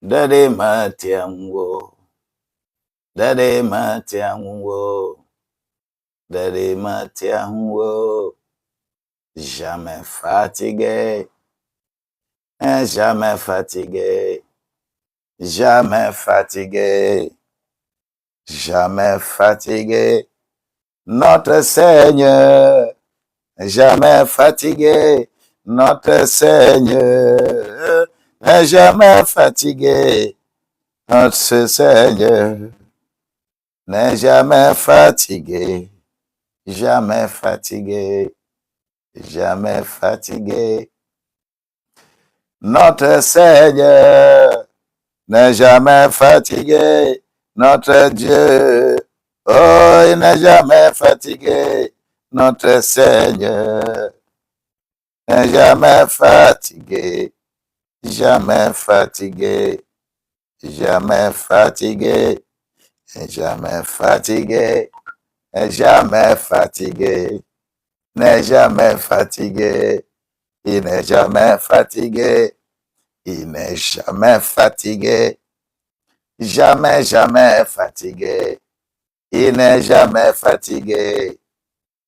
Dade matiango, dade matiango, dade matiango, jamais fatigué, jamais fatigué, jamais fatigué, jamais fatigué. Notre Seigneur, jamais fatigué, notre Seigneur, n'est jamais fatigué, notre Seigneur n'est jamais fatigué, jamais fatigué, jamais fatigué. Notre Seigneur n'est jamais fatigué, notre Dieu, oh, il n'est jamais fatigué, notre Seigneur n'est jamais fatigué, jamais fatigué, jamais fatigué, jamais fatigué, jamais fatigué, n'est jamais fatigué, il n'est jamais fatigué, il n'est jamais fatigué, jamais, jamais fatigué, il n'est jamais fatigué,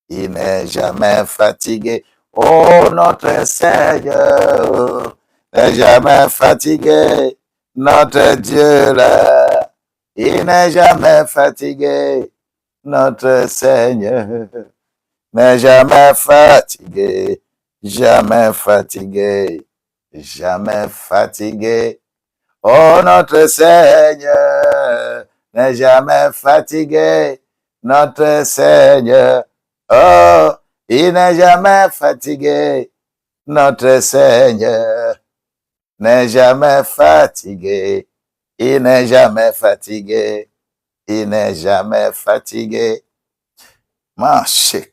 il n'est jamais fatigué. Oh, notre Seigneur n'est jamais fatigué, notre Dieu là, il n'est jamais fatigué, notre Seigneur n'est jamais fatigué, jamais fatigué, jamais fatigué. Oh, notre Seigneur n'est jamais fatigué, notre Seigneur, oh, il n'est jamais fatigué, notre Seigneur n'est jamais fatigué, il n'est jamais fatigué, il n'est jamais fatigué. Merci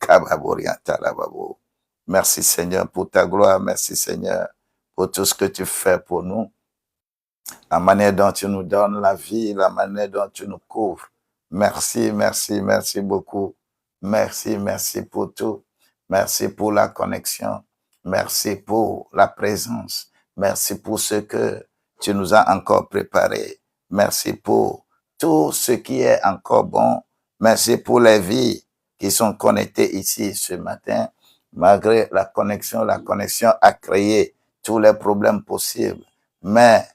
Seigneur pour ta gloire, merci Seigneur pour tout ce que tu fais pour nous, la manière dont tu nous donnes la vie, la manière dont tu nous couvres. Merci, merci, merci beaucoup. Merci, merci pour tout. Merci pour la connexion. Merci pour la présence. Merci pour ce que tu nous as encore préparé. Merci pour tout ce qui est encore bon. Merci pour les vies qui sont connectées ici ce matin. Malgré la connexion a créé tous les problèmes possibles. Mais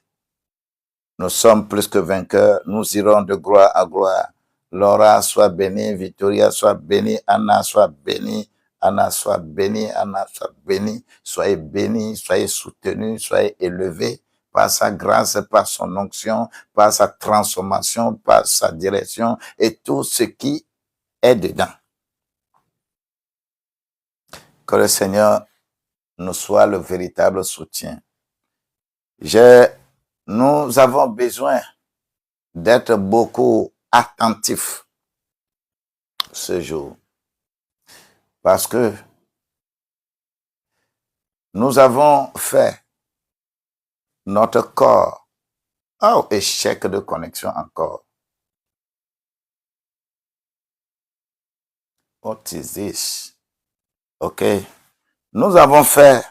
nous sommes plus que vainqueurs. Nous irons de gloire à gloire. Laura soit bénie, Victoria soit bénie, Anna soit bénie, Anna soit bénie, Anna soit bénie. Soyez bénis, soyez soutenus, soyez élevés par sa grâce, par son onction, par sa transformation, par sa direction et tout ce qui est dedans. Que le Seigneur nous soit le véritable soutien. Nous avons besoin d'être beaucoup attentifs ce jour. Parce que nous avons fait notre corps échec de connexion encore. What is this? OK. Nous avons fait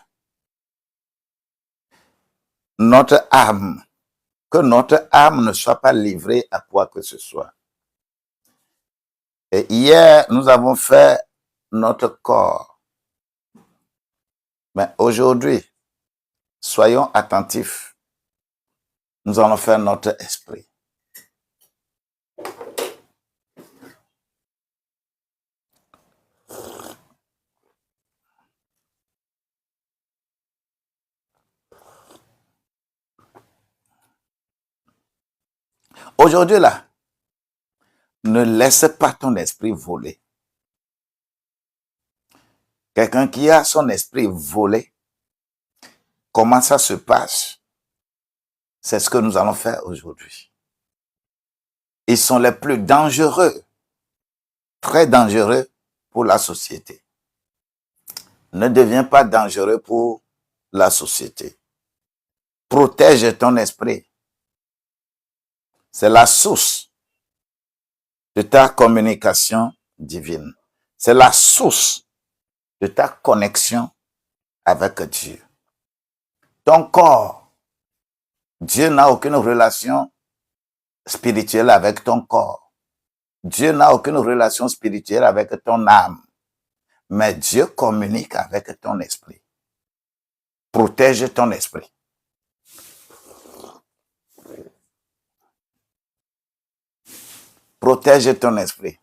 notre âme, que notre âme ne soit pas livrée à quoi que ce soit. Et hier, nous avons fait notre corps. Mais aujourd'hui, soyons attentifs. Nous allons faire notre esprit. Aujourd'hui, là, ne laisse pas ton esprit voler. Quelqu'un qui a son esprit volé, comment ça se passe? C'est ce que nous allons faire aujourd'hui. Ils sont les plus dangereux, très dangereux pour la société. Ne deviens pas dangereux pour la société. Protège ton esprit. C'est la source de ta communication divine. C'est la source de ta connexion avec Dieu. Ton corps Dieu n'a aucune relation spirituelle avec ton corps. Dieu n'a aucune relation spirituelle avec ton âme. Mais Dieu communique avec ton esprit. Protège ton esprit. Protège ton esprit.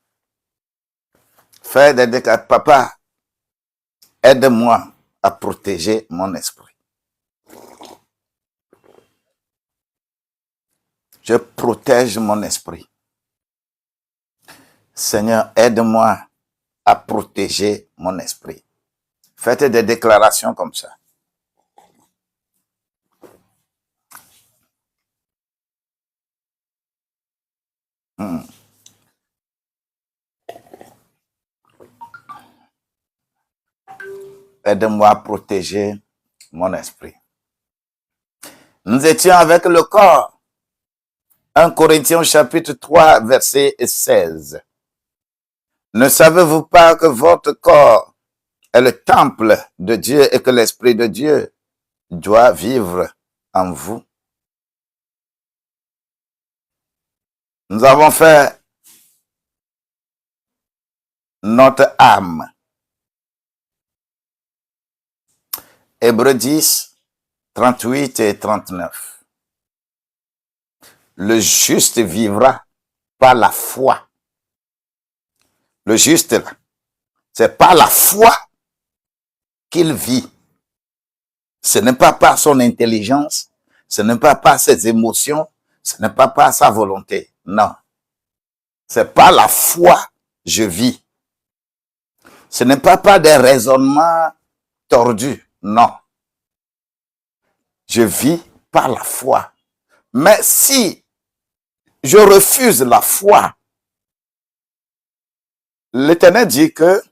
Fais des déclarations. Papa, aide-moi à protéger mon esprit. Je protège mon esprit. Seigneur, aide-moi à protéger mon esprit. Faites des déclarations comme ça. Aide-moi à protéger mon esprit. Nous étions avec le corps. 1 Corinthiens chapitre 3, verset 16. Ne savez-vous pas que votre corps est le temple de Dieu et que l'Esprit de Dieu doit vivre en vous? Nous avons fait notre âme. Hébreux 10, 38 et 39. Le juste vivra par la foi. Le juste, là, c'est par la foi qu'il vit. Ce n'est pas par son intelligence, ce n'est pas par ses émotions, ce n'est pas par sa volonté. Non. C'est par la foi je vis. Ce n'est pas par des raisonnements tordus. Non. Je vis par la foi. Mais si je refuse la foi, l'Éternel dit que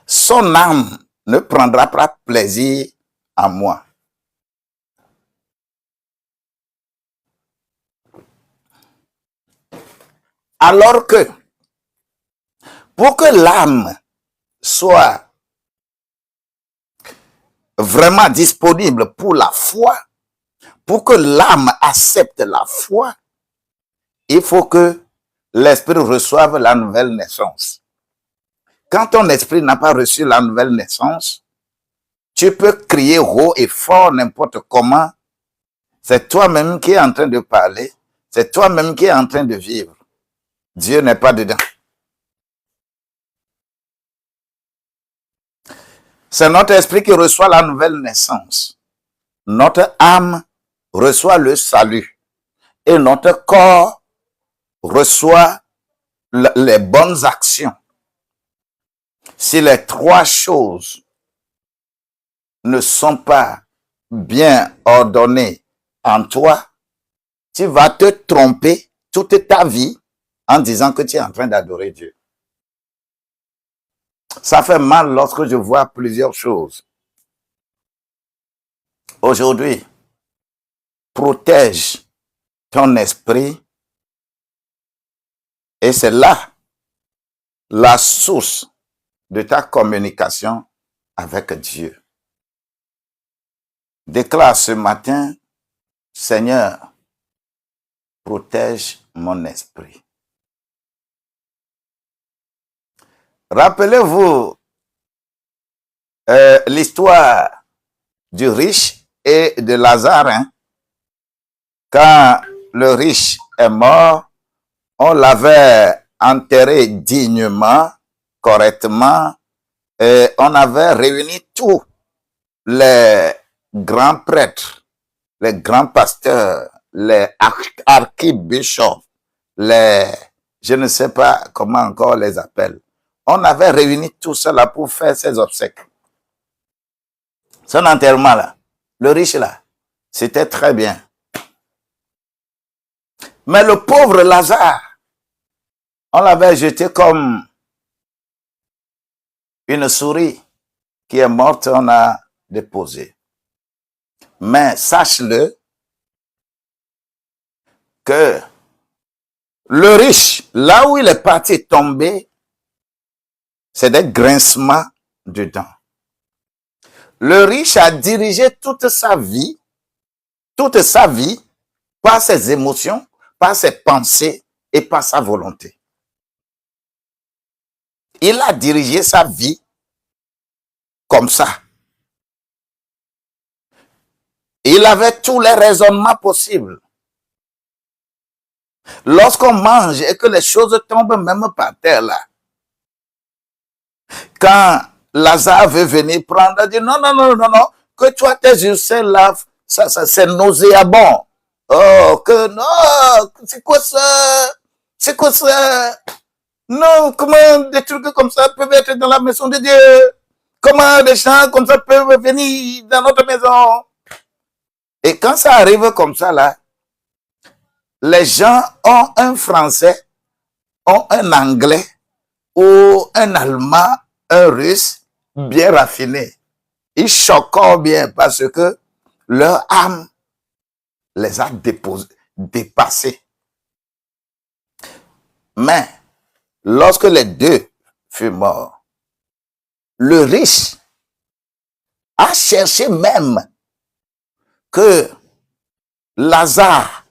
son âme ne prendra pas plaisir en moi. Alors que, pour que l'âme soit vraiment disponible pour la foi, pour que l'âme accepte la foi, il faut que l'esprit reçoive la nouvelle naissance. Quand ton esprit n'a pas reçu la nouvelle naissance, tu peux crier haut et fort n'importe comment. C'est toi-même qui es en train de parler. C'est toi-même qui es en train de vivre. Dieu n'est pas dedans. C'est notre esprit qui reçoit la nouvelle naissance. Notre âme reçoit le salut. Et notre corps reçoit les bonnes actions. Si les trois choses ne sont pas bien ordonnées en toi, tu vas te tromper toute ta vie en disant que tu es en train d'adorer Dieu. Ça fait mal lorsque je vois plusieurs choses. Aujourd'hui, protège ton esprit et c'est là la source de ta communication avec Dieu. Déclare ce matin, Seigneur, protège mon esprit. Rappelez-vous l'histoire du riche et de Lazare. Hein? Quand le riche est mort, on l'avait enterré dignement, correctement, et on avait réuni tous les grands prêtres, les grands pasteurs, les archibishops, je ne sais pas comment encore on les appelle. On avait réuni tout cela pour faire ses obsèques. Son enterrement là, le riche là, c'était très bien. Mais le pauvre Lazare, on l'avait jeté comme une souris qui est morte, on a déposé. Mais sache-le que le riche, là où il est parti tomber, c'est des grincements dedans. Le riche a dirigé toute sa vie, toute sa vie par ses émotions, par ses pensées et par sa volonté. Il a dirigé sa vie comme ça. Il avait tous les raisonnements possibles. Lorsqu'on mange et que les choses tombent même par terre là, quand Lazare veut venir prendre, il dit non, non, non, non, non, que toi tes ulcères là, ça c'est nauséabond. Oh, que non, c'est quoi ça? C'est quoi ça? Non, comment des trucs comme ça peuvent être dans la maison de Dieu? Comment des gens comme ça peuvent venir dans notre maison? Et quand ça arrive comme ça là, les gens ont un français, ont un anglais ou un allemand, un russe bien raffiné. Ils choquent bien parce que leur âme les a dépassés. Mais lorsque les deux furent morts, le riche a cherché même que Lazare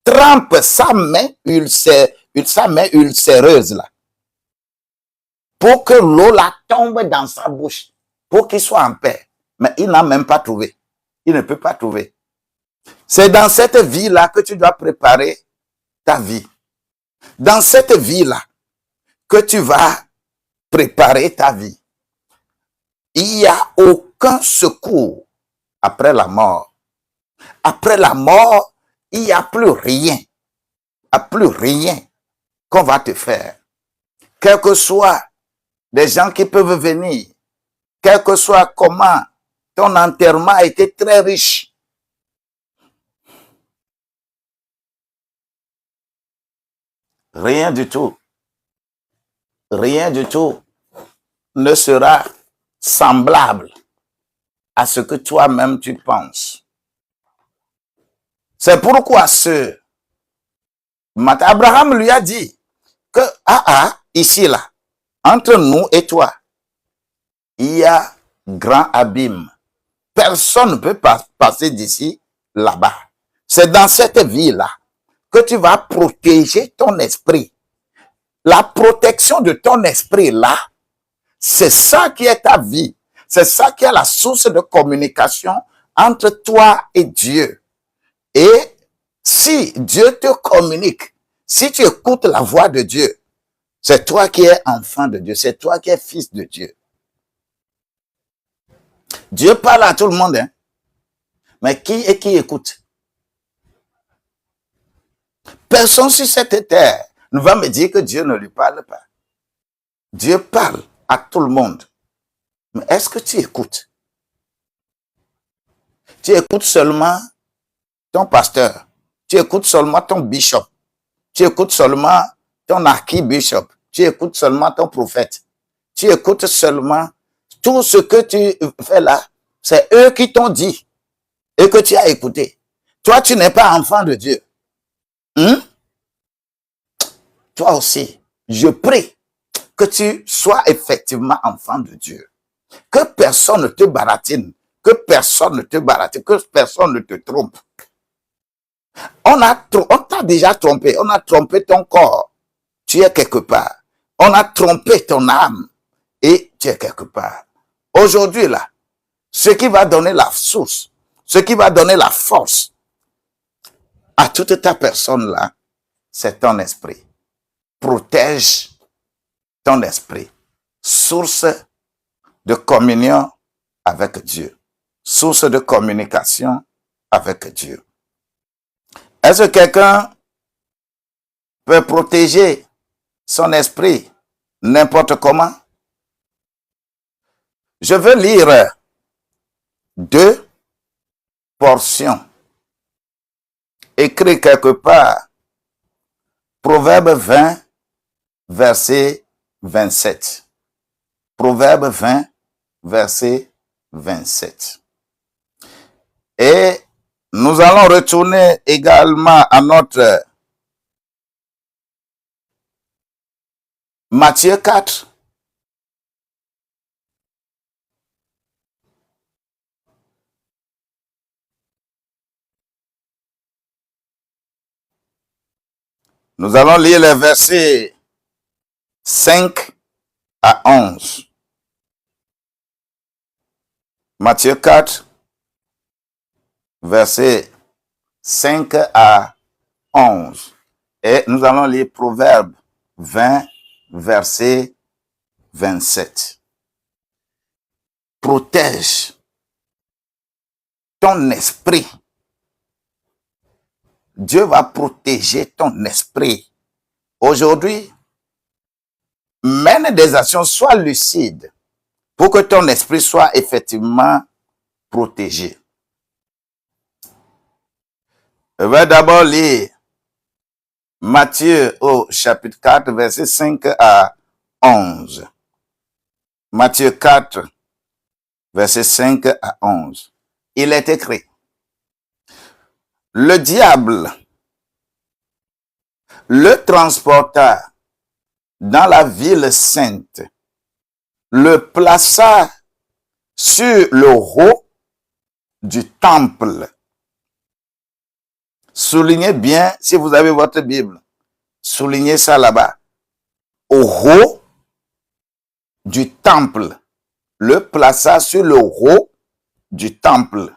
trempe sa main ulcéreuse là, pour que l'eau la tombe dans sa bouche, pour qu'il soit en paix. Mais il n'a même pas trouvé. Il ne peut pas trouver. C'est dans cette vie-là que tu dois préparer ta vie. Dans cette vie-là que tu vas préparer ta vie. Il n'y a aucun secours après la mort. Après la mort, il n'y a plus rien. Il n'y a plus rien qu'on va te faire. Quel que soit les gens qui peuvent venir, quel que soit comment ton enterrement a été très riche. Rien du tout. Rien du tout ne sera semblable à ce que toi-même tu penses. C'est pourquoi Abraham lui a dit que, ici là, entre nous et toi, il y a grand abîme. Personne ne peut passer d'ici là-bas. C'est dans cette vie-là que tu vas protéger ton esprit. La protection de ton esprit là, c'est ça qui est ta vie. C'est ça qui est la source de communication entre toi et Dieu. Et si Dieu te communique, si tu écoutes la voix de Dieu, c'est toi qui es enfant de Dieu, c'est toi qui es fils de Dieu. Dieu parle à tout le monde, hein? Mais qui écoute? Personne sur cette terre ne va me dire que Dieu ne lui parle pas. Dieu parle à tout le monde. Mais est-ce que tu écoutes? Tu écoutes seulement ton pasteur. Tu écoutes seulement ton bishop. Tu écoutes seulement ton archibishop. Tu écoutes seulement ton prophète. Tu écoutes seulement tout ce que tu fais là. C'est eux qui t'ont dit et que tu as écouté. Toi, tu n'es pas enfant de Dieu. Toi aussi, je prie que tu sois effectivement enfant de Dieu. Que personne ne te baratine. Que personne ne te baratine. Que personne ne te trompe. On t'a déjà trompé. On a trompé ton corps. Tu es quelque part. On a trompé ton âme. Et tu es quelque part. Aujourd'hui, là, ce qui va donner la source, ce qui va donner la force à toute ta personne là, c'est ton esprit. Protège ton esprit. Source de communion avec Dieu. Source de communication avec Dieu. Est-ce que quelqu'un peut protéger son esprit n'importe comment? Je veux lire 2 portions écrites quelque part. Proverbe 20, verset 27. Proverbe 20, verset 27. Et nous allons retourner également à notre Matthieu 4. Nous allons lire les versets 5 à 11. Matthieu 4, versets 5 à 11. Et nous allons lire Proverbes 20, verset 27. Protège ton esprit. Dieu va protéger ton esprit. Aujourd'hui, mène des actions, sois lucide pour que ton esprit soit effectivement protégé. Je vais d'abord lire Matthieu au chapitre 4, verset 5 à 11. Matthieu 4, verset 5 à 11. Il est écrit: le diable le transporta dans la ville sainte, le plaça sur le haut du temple. Soulignez bien, si vous avez votre Bible, soulignez ça là-bas. Au haut du temple, le plaça sur le haut du temple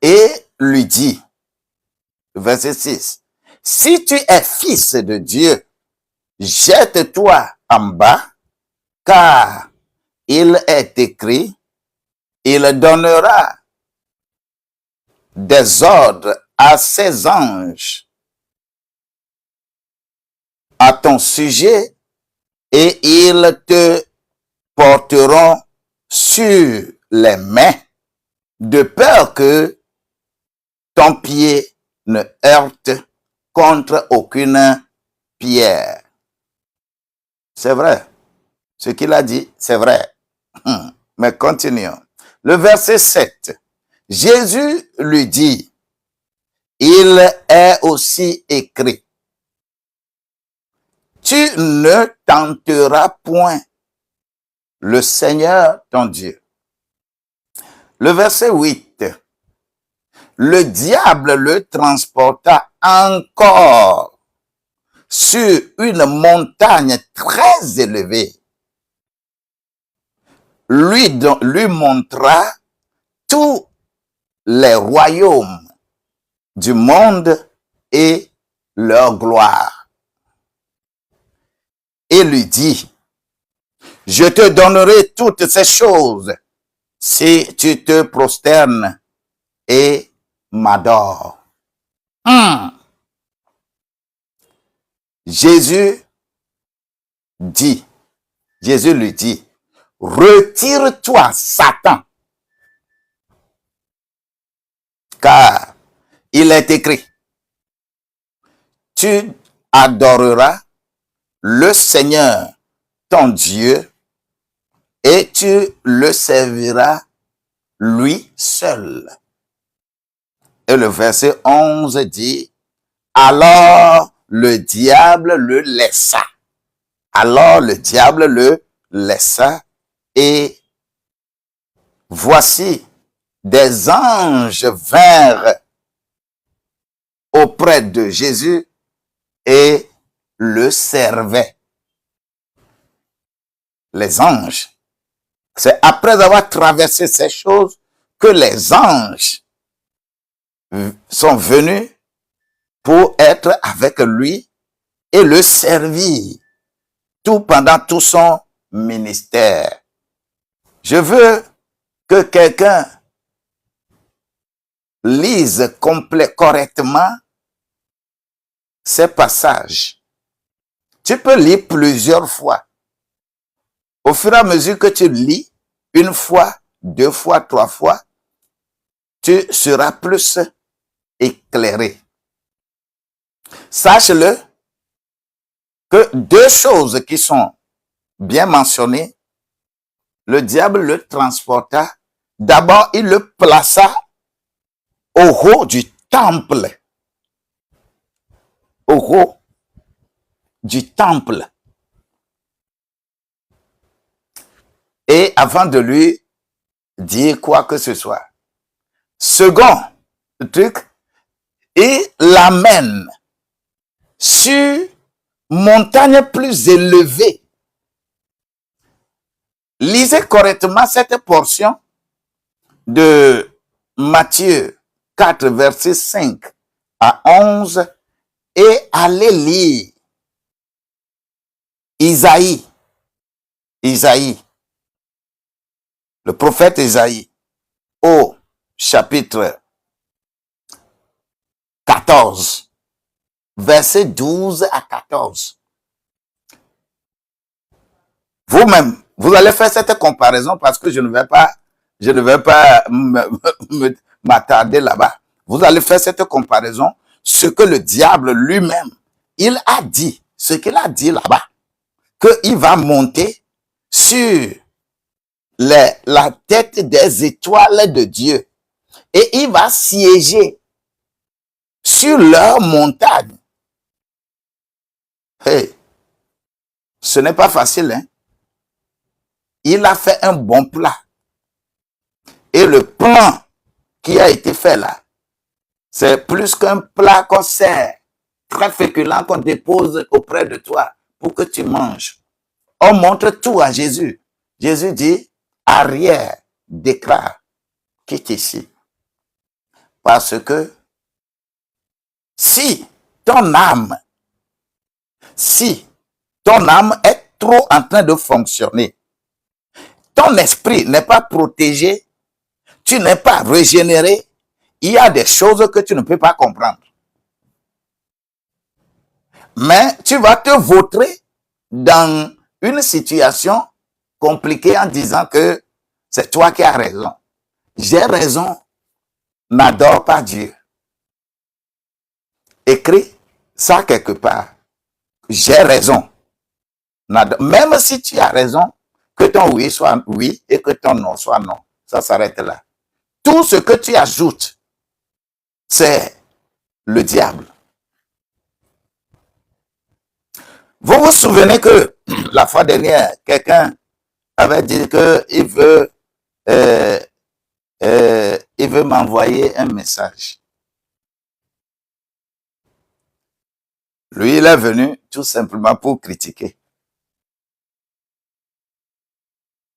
et lui dit, verset 6, si tu es fils de Dieu, jette-toi en bas, car il est écrit, il donnera des ordres à ses anges à ton sujet et ils te porteront sur les mains de peur que ton pied ne heurte contre aucune pierre. C'est vrai. Ce qu'il a dit, c'est vrai. Mais continuons. Le verset 7. Jésus lui dit, il est aussi écrit, tu ne tenteras point le Seigneur ton Dieu. Le verset 8. Le diable le transporta encore sur une montagne très élevée. Lui montra tous les royaumes du monde et leur gloire. Et lui dit, je te donnerai toutes ces choses si tu te prosternes et m'adores. Jésus lui dit, retire-toi, Satan, car il est écrit, tu adoreras le Seigneur, ton Dieu, et tu le serviras lui seul. Et le verset 11 dit, alors le diable le laissa. Alors le diable le laissa et voici des anges vinrent auprès de Jésus et le servaient. Les anges, c'est après avoir traversé ces choses que les anges sont venus pour être avec lui et le servir pendant tout son ministère. Je veux que quelqu'un lise correctement ces passages. Tu peux lire plusieurs fois. Au fur et à mesure que tu lis, une fois, deux fois, trois fois, tu seras plus éclairé. Sache-le que deux choses qui sont bien mentionnées, le diable le transporta. D'abord, il le plaça au haut du temple. Au haut du temple. Et avant de lui dire quoi que ce soit. Second truc, il l'amène sur montagne plus élevée. Lisez correctement cette portion de Matthieu 4, verset 5 à 11 et allez lire Isaïe, le prophète Isaïe, au chapitre 14, verset 12 à 14. Vous-même, vous allez faire cette comparaison parce que je ne vais pas m'attarder là-bas. Vous allez faire cette comparaison, ce que le diable lui-même, il a dit, ce qu'il a dit là-bas, qu'il va monter sur la tête des étoiles de Dieu et il va siéger sur leur montagne. Hey, ce n'est pas facile, hein? Il a fait un bon plat. Et le plan qui a été fait là, c'est plus qu'un plat qu'on sert, très féculent, qu'on dépose auprès de toi pour que tu manges. On montre tout à Jésus. Jésus dit, arrière, déclare, quitte ici. Parce que si ton âme est trop en train de fonctionner, ton esprit n'est pas protégé, tu n'es pas régénéré, il y a des choses que tu ne peux pas comprendre. Mais tu vas te vautrer dans une situation compliquée en disant que c'est toi qui as raison. J'ai raison, n'adore pas Dieu. Écris ça quelque part. J'ai raison. Même si tu as raison, que ton oui soit oui et que ton non soit non. Ça s'arrête là. Tout ce que tu ajoutes, c'est le diable. Vous vous souvenez que la fois dernière, quelqu'un avait dit qu'il veut m'envoyer un message. Lui, il est venu tout simplement pour critiquer.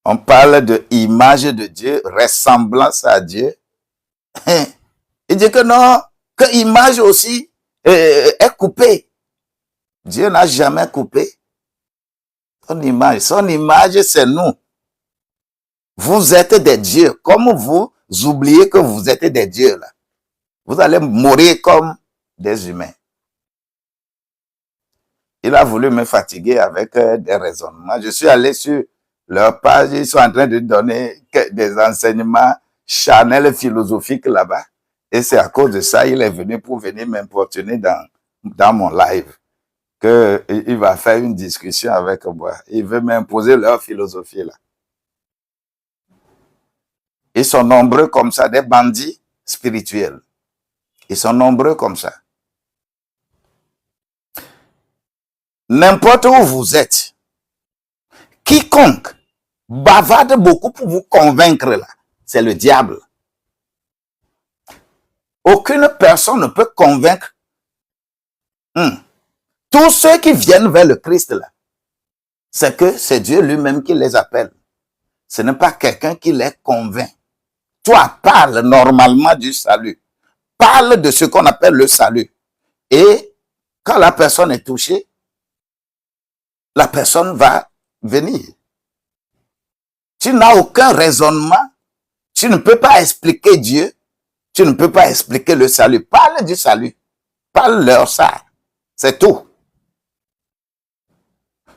On parle de image de Dieu, ressemblance à Dieu. Il dit que non, que image aussi est coupée. Dieu n'a jamais coupé son image. Son image, c'est nous. Vous êtes des dieux. Comme vous oubliez que vous êtes des dieux, là, vous allez mourir comme des humains. Il a voulu me fatiguer avec des raisonnements. Je suis allé sur leur page, ils sont en train de donner des enseignements charnels philosophiques là-bas. Et c'est à cause de ça, il est venu pour venir m'importuner dans mon live. Il va faire une discussion avec moi. Il veut m'imposer leur philosophie là. Ils sont nombreux comme ça, des bandits spirituels. Ils sont nombreux comme ça. N'importe où vous êtes, quiconque bavarde beaucoup pour vous convaincre là, c'est le diable. Aucune personne ne peut convaincre. Tous ceux qui viennent vers le Christ là, c'est que c'est Dieu lui-même qui les appelle. Ce n'est pas quelqu'un qui les convainc. Toi, parle normalement du salut. Parle de ce qu'on appelle le salut. Et quand la personne est touchée, la personne va venir. Tu n'as aucun raisonnement. Tu ne peux pas expliquer Dieu. Tu ne peux pas expliquer le salut. Parle du salut. Parle-leur ça. C'est tout.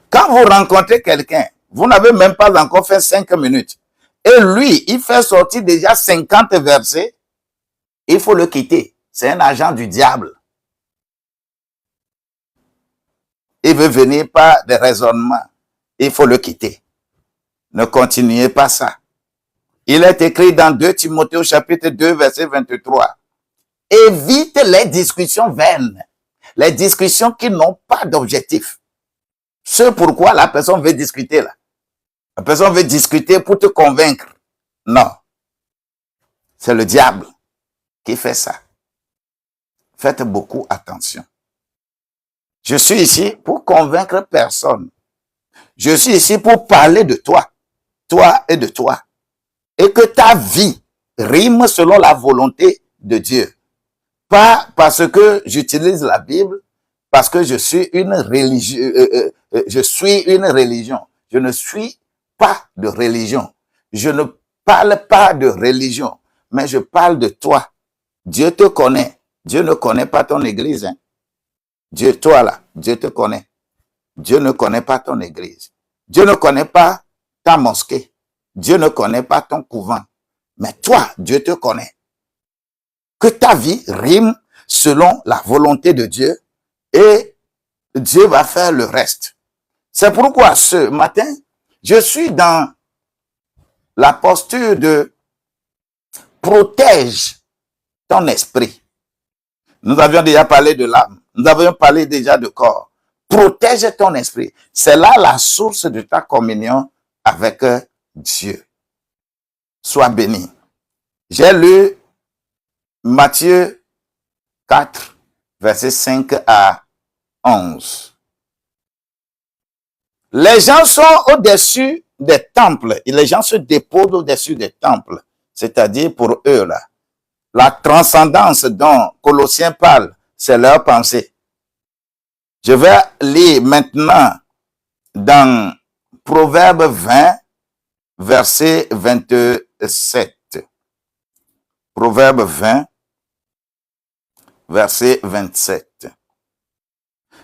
Quand vous rencontrez quelqu'un, vous n'avez même pas encore fait 5 minutes. Et lui, il fait sortir déjà 50 versets. Il faut le quitter. C'est un agent du diable. Il veut venir par des raisonnements. Il faut le quitter. Ne continuez pas ça. Il est écrit dans 2 Timothée au chapitre 2, verset 23. Évite les discussions vaines. Les discussions qui n'ont pas d'objectif. Ce pourquoi la personne veut discuter là. La personne veut discuter pour te convaincre. Non. C'est le diable qui fait ça. Faites beaucoup attention. Je suis ici pour convaincre personne. Je suis ici pour parler de toi et de toi. Et que ta vie rime selon la volonté de Dieu. Pas parce que j'utilise la Bible, parce que je suis une religion. Je suis une religion. Je ne suis pas de religion. Je ne parle pas de religion, mais je parle de toi. Dieu te connaît. Dieu ne connaît pas ton église. Hein. Dieu, toi là, Dieu te connaît. Dieu ne connaît pas ton église. Dieu ne connaît pas ta mosquée. Dieu ne connaît pas ton couvent. Mais toi, Dieu te connaît. Que ta vie rime selon la volonté de Dieu et Dieu va faire le reste. C'est pourquoi ce matin, je suis dans la posture de protège ton esprit. Nous avions déjà parlé de l'âme. Nous avions parlé déjà de corps. Protège ton esprit. C'est là la source de ta communion avec Dieu. Sois béni. J'ai lu Matthieu 4, versets 5 à 11. Les gens sont au-dessus des temples et les gens se déposent au-dessus des temples. C'est-à-dire pour eux, là, la transcendance dont Colossiens parle, c'est leur pensée. Je vais lire maintenant dans Proverbe 20, verset 27. Proverbe 20, verset 27.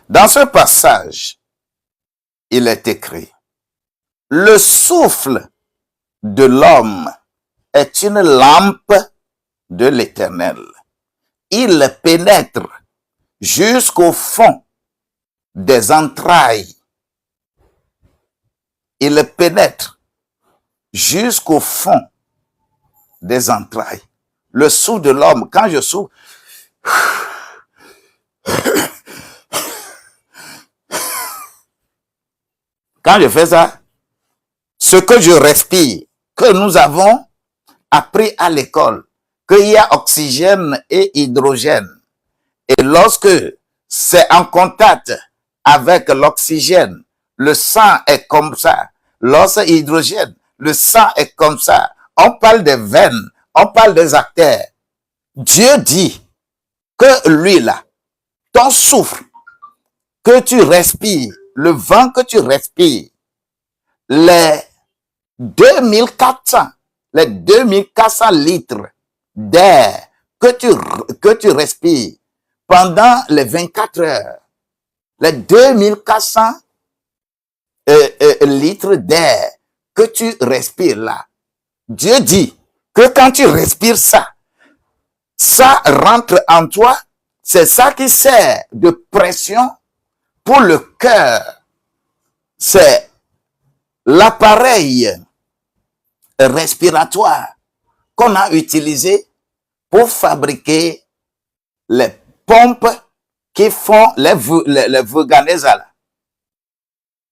Dans ce passage, il est écrit, « Le souffle de l'homme est une lampe de l'Éternel. Il pénètre jusqu'au fond des entrailles. Il pénètre jusqu'au fond des entrailles. » Le souffle de l'homme, quand je souffle, quand je fais ça, ce que je respire, que nous avons appris à l'école, qu'il y a oxygène et hydrogène. Et lorsque c'est en contact avec l'oxygène, le sang est comme ça. Lorsque l'hydrogène, le sang est comme ça. On parle des veines, on parle des artères. Dieu dit que lui là, ton souffle que tu respires, le vent que tu respires, les 2400 litres d'air que tu respires pendant les 24 heures, les 2400 litres d'air que tu respires là, Dieu dit que quand tu respires ça, ça rentre en toi, c'est ça qui sert de pression pour le cœur. C'est l'appareil respiratoire qu'on a utilisé pour fabriquer les pompes qui font les Vulganesa là.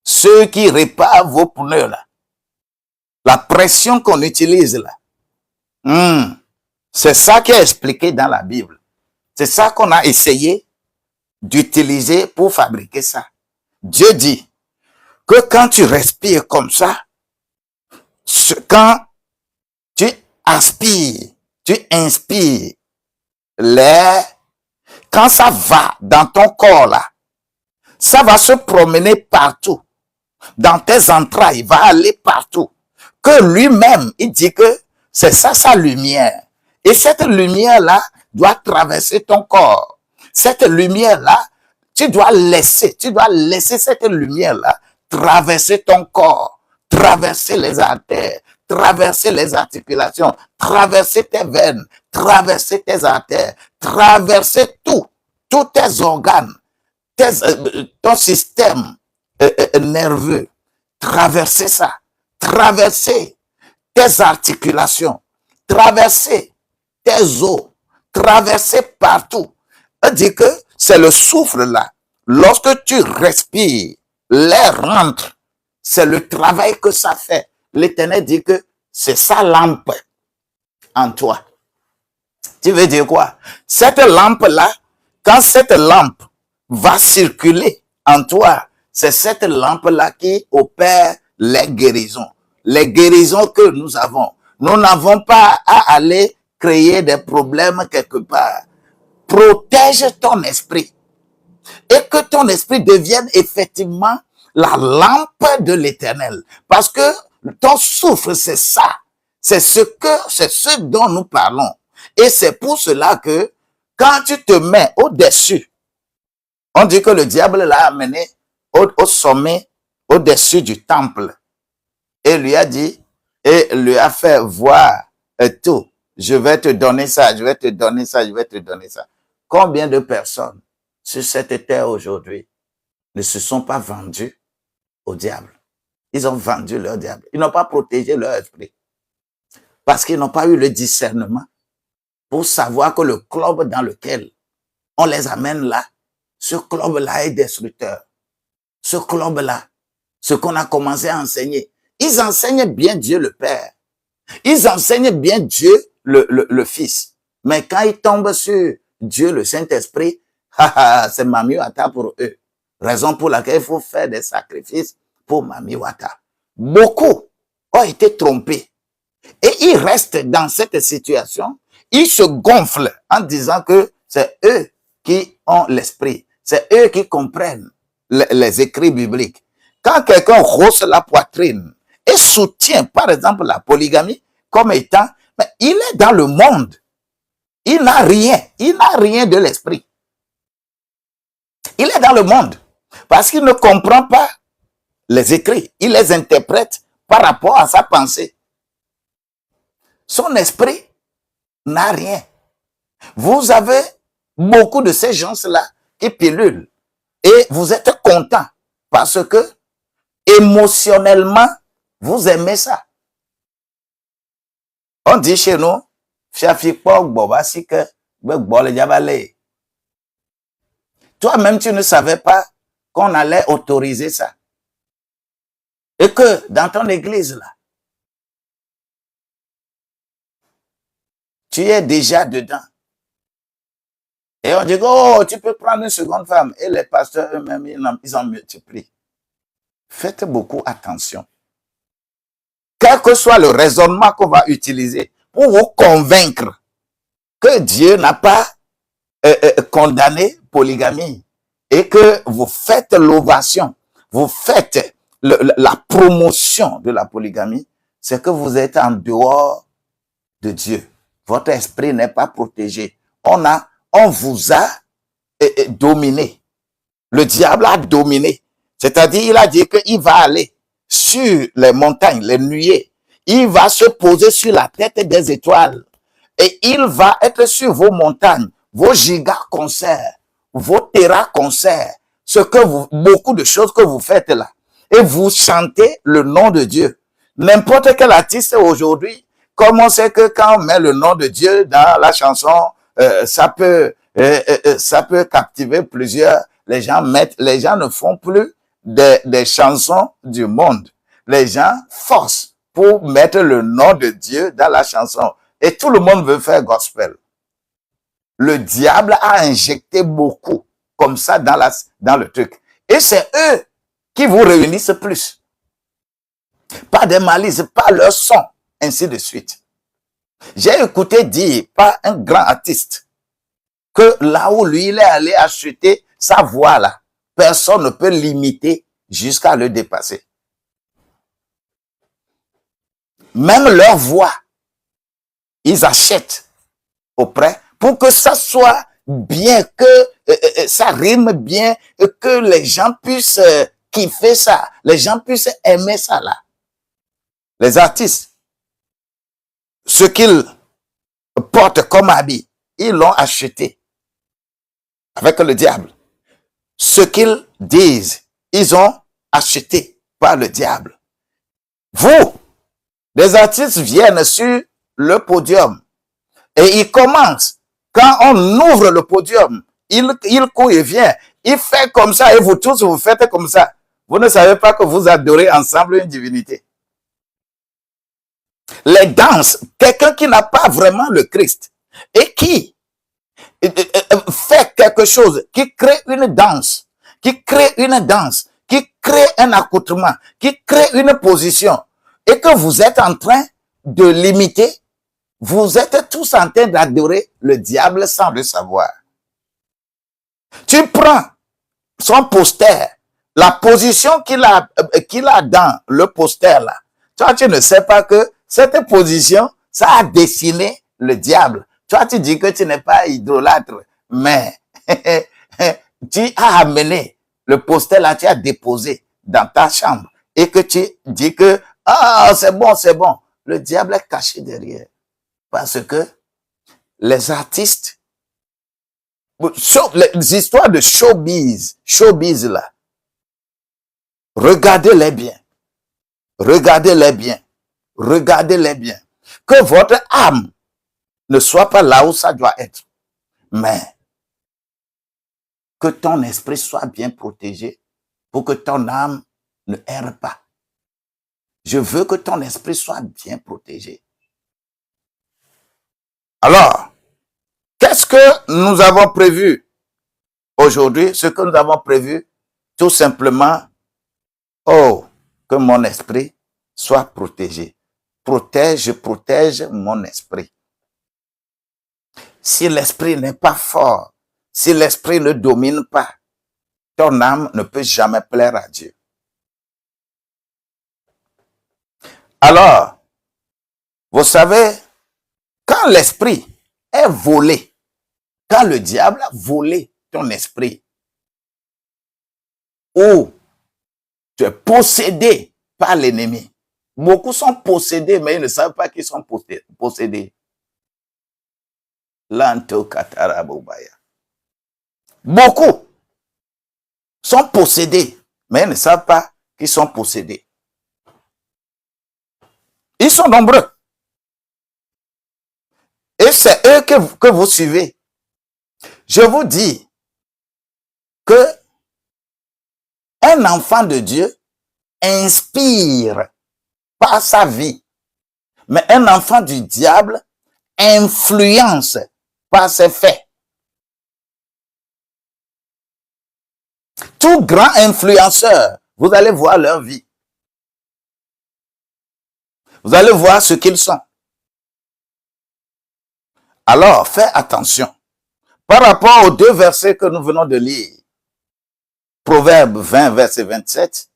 Ceux qui réparent vos pneus là. La pression qu'on utilise là. C'est ça qui est expliqué dans la Bible. C'est ça qu'on a essayé d'utiliser pour fabriquer ça. Dieu dit que quand tu respires comme ça, quand tu aspires, tu inspires l'air, quand ça va dans ton corps là, ça va se promener partout. Dans tes entrailles, il va aller partout. Que lui-même, il dit que c'est ça sa lumière. Et cette lumière-là doit traverser ton corps. Cette lumière-là, tu dois laisser cette lumière-là traverser ton corps, traverser les artères, traverser les articulations, traverser tes veines, traverser tes artères, traverser tous tes organes, ton système nerveux, traverser ça, traverser tes articulations, traverser tes os, traverser partout. On dit que c'est le souffle là. Lorsque tu respires, l'air rentre. C'est le travail que ça fait. L'Éternel dit que c'est sa lampe en toi. Tu veux dire quoi? Cette lampe là, quand cette lampe va circuler en toi. C'est cette lampe-là qui opère les guérisons. Les guérisons que nous avons. Nous n'avons pas à aller créer des problèmes quelque part. Protège ton esprit. Et que ton esprit devienne effectivement la lampe de l'Éternel. Parce que ton souffle, c'est ça. C'est ce dont nous parlons. Et c'est pour cela que quand tu te mets au-dessus, on dit que le diable l'a amené au sommet, au-dessus du temple. Et lui a dit, et lui a fait voir tout. Je vais te donner ça, je vais te donner ça, je vais te donner ça. Combien de personnes sur cette terre aujourd'hui ne se sont pas vendus au diable? Ils ont vendu leur diable. Ils n'ont pas protégé leur esprit. Parce qu'ils n'ont pas eu le discernement pour savoir que le club dans lequel on les amène là, ce club-là est destructeur. Ce club-là, ce qu'on a commencé à enseigner, ils enseignent bien Dieu le Père. Ils enseignent bien Dieu le Fils. Mais quand ils tombent sur Dieu le Saint-Esprit, c'est Mami Wata pour eux. Raison pour laquelle il faut faire des sacrifices pour Mami Wata. Beaucoup ont été trompés. Et ils restent dans cette situation. Ils se gonflent en disant que c'est eux qui ont l'esprit. C'est eux qui comprennent les écrits bibliques. Quand quelqu'un hausse la poitrine et soutient, par exemple, la polygamie comme étant, mais il est dans le monde. Il n'a rien de l'esprit. Il est dans le monde parce qu'il ne comprend pas les écrits. Il les interprète par rapport à sa pensée. Son esprit n'a rien. Vous avez beaucoup de ces gens-là qui pilulent et vous êtes content parce que émotionnellement, vous aimez ça. On dit chez nous, toi-même, tu ne savais pas qu'on allait autoriser ça. Et que dans ton église, là, tu es déjà dedans. Et on dit, oh, tu peux prendre une seconde femme. Et les pasteurs eux-mêmes, ils en multiplient. Faites beaucoup attention. Quel que soit le raisonnement qu'on va utiliser pour vous convaincre que Dieu n'a pas condamné polygamie et que vous faites l'ovation, vous faites la promotion de la polygamie, c'est que vous êtes en dehors de Dieu. Votre esprit n'est pas protégé. On vous a dominé. Le diable a dominé. C'est-à-dire, il a dit qu'il va aller sur les montagnes, les nuées. Il va se poser sur la tête des étoiles. Et il va être sur vos montagnes, vos giga-concerts, vos terra-concerts, beaucoup de choses que vous faites là. Et vous chantez le nom de Dieu. N'importe quel artiste aujourd'hui, comme on sait que quand on met le nom de Dieu dans la chanson, ça peut captiver plusieurs. Les gens ne font plus des chansons du monde. Les gens forcent pour mettre le nom de Dieu dans la chanson. Et tout le monde veut faire gospel. Le diable a injecté beaucoup comme ça dans le truc. Et c'est eux qui vous réunissent plus. Pas des malices, pas leur son, ainsi de suite. J'ai écouté dire par un grand artiste que là où lui, il est allé acheter sa voix là, personne ne peut l'imiter jusqu'à le dépasser. Même leur voix, ils achètent auprès pour que ça soit bien, que ça rime bien, que les gens puissent kiffer ça, les gens puissent aimer ça là. Les artistes, ce qu'ils portent comme habit, ils l'ont acheté avec le diable. Ce qu'ils disent, ils ont acheté par le diable. Vous, les artistes viennent sur le podium et ils commencent. Quand on ouvre le podium, il court et vient. Il fait comme ça et vous tous, vous faites comme ça. Vous ne savez pas que vous adorez ensemble une divinité. Les danses, quelqu'un qui n'a pas vraiment le Christ et qui fait quelque chose, qui crée une danse, qui crée un accoutrement, qui crée une position, et que vous êtes en train de l'imiter, vous êtes tous en train d'adorer le diable sans le savoir. Tu prends son poster, la position qu'il a dans le poster là. Toi, tu ne sais pas que cette position, ça a dessiné le diable. Toi, tu dis que tu n'es pas idolâtre, mais tu as amené le poster là, tu as déposé dans ta chambre et que tu dis que ah, c'est bon, c'est bon. Le diable est caché derrière. Parce que les artistes, les histoires de showbiz là, regardez-les bien. Regardez-les bien. Regardez-les bien. Que votre âme ne soit pas là où ça doit être. Mais que ton esprit soit bien protégé pour que ton âme ne erre pas. Je veux que ton esprit soit bien protégé. Alors, qu'est-ce que nous avons prévu aujourd'hui? Ce que nous avons prévu, tout simplement, que mon esprit soit protégé. Protège mon esprit. Si l'esprit n'est pas fort, si l'esprit ne domine pas, ton âme ne peut jamais plaire à Dieu. Alors, vous savez, quand l'esprit est volé, quand le diable a volé ton esprit, ou tu es possédé par l'ennemi. Beaucoup sont possédés, mais ils ne savent pas qu'ils sont possédés. Beaucoup sont possédés, mais ils ne savent pas qu'ils sont possédés. Ils sont nombreux. Et c'est eux que vous suivez. Je vous dis que un enfant de Dieu inspire par sa vie, mais un enfant du diable influence par ses faits. Tout grand influenceur, vous allez voir leur vie. Vous allez voir ce qu'ils sont. Alors, fais attention. Par rapport aux deux versets que nous venons de lire, Proverbe 20, verset 27,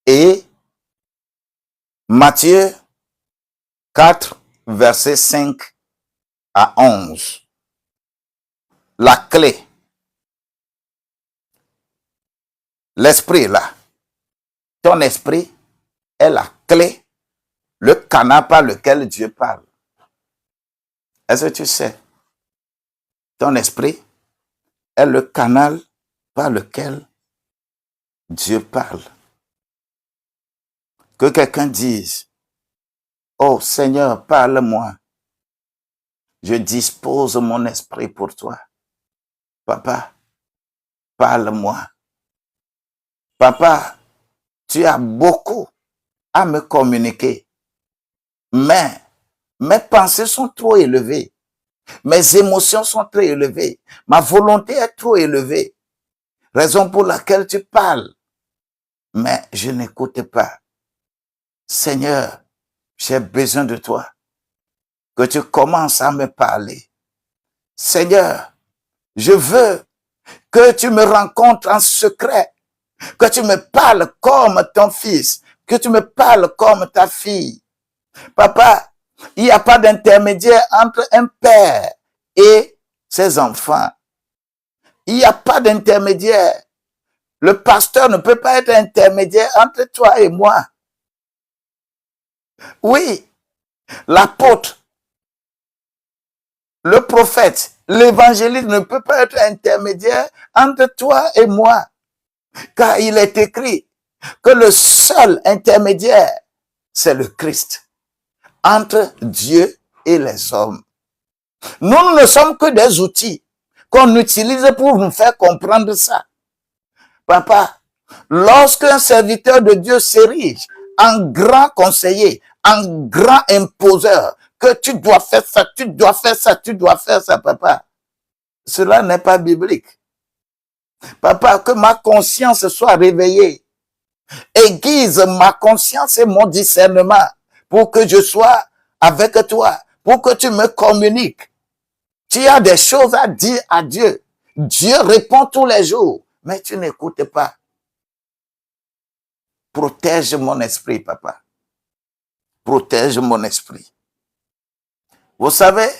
et Matthieu 4, verset 5 à 11. La clé. L'esprit là. Ton esprit est la clé, le canal par lequel Dieu parle. Est-ce que tu sais? Ton esprit est le canal par lequel Dieu parle. Que quelqu'un dise, oh Seigneur, parle-moi. Je dispose mon esprit pour toi. Papa, parle-moi. Papa, tu as beaucoup à me communiquer. Mais mes pensées sont trop élevées. Mes émotions sont très élevées. Ma volonté est trop élevée. Raison pour laquelle tu parles. Mais je n'écoute pas. Seigneur, j'ai besoin de toi. Que tu commences à me parler. Seigneur, je veux que tu me rencontres en secret. Que tu me parles comme ton fils. Que tu me parles comme ta fille. Papa, il n'y a pas d'intermédiaire entre un père et ses enfants. Il n'y a pas d'intermédiaire. Le pasteur ne peut pas être intermédiaire entre toi et moi. Oui, l'apôtre, le prophète, l'évangéliste ne peut pas être intermédiaire entre toi et moi. Car il est écrit que le seul intermédiaire, c'est le Christ. Entre Dieu et les hommes. Nous ne sommes que des outils qu'on utilise pour nous faire comprendre ça. Papa, lorsqu'un serviteur de Dieu s'érige en grand conseiller, en grand imposeur, que tu dois faire ça, tu dois faire ça, tu dois faire ça, papa, cela n'est pas biblique. Papa, que ma conscience soit réveillée. Aiguise ma conscience et mon discernement pour que je sois avec toi, pour que tu me communiques. Tu as des choses à dire à Dieu. Dieu répond tous les jours, mais tu n'écoutes pas. Protège mon esprit, papa. Protège mon esprit. Vous savez,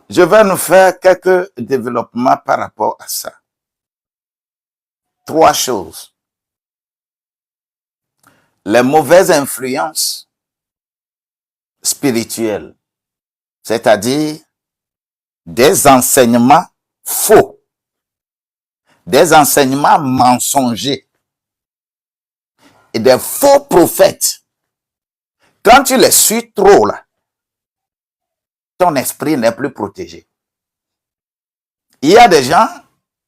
je vais nous faire quelques développements par rapport à ça. 3 choses. Les mauvaises influences spirituelles, c'est-à-dire des enseignements faux, des enseignements mensongers et des faux prophètes. Quand tu les suis trop, là, ton esprit n'est plus protégé. Il y a des gens,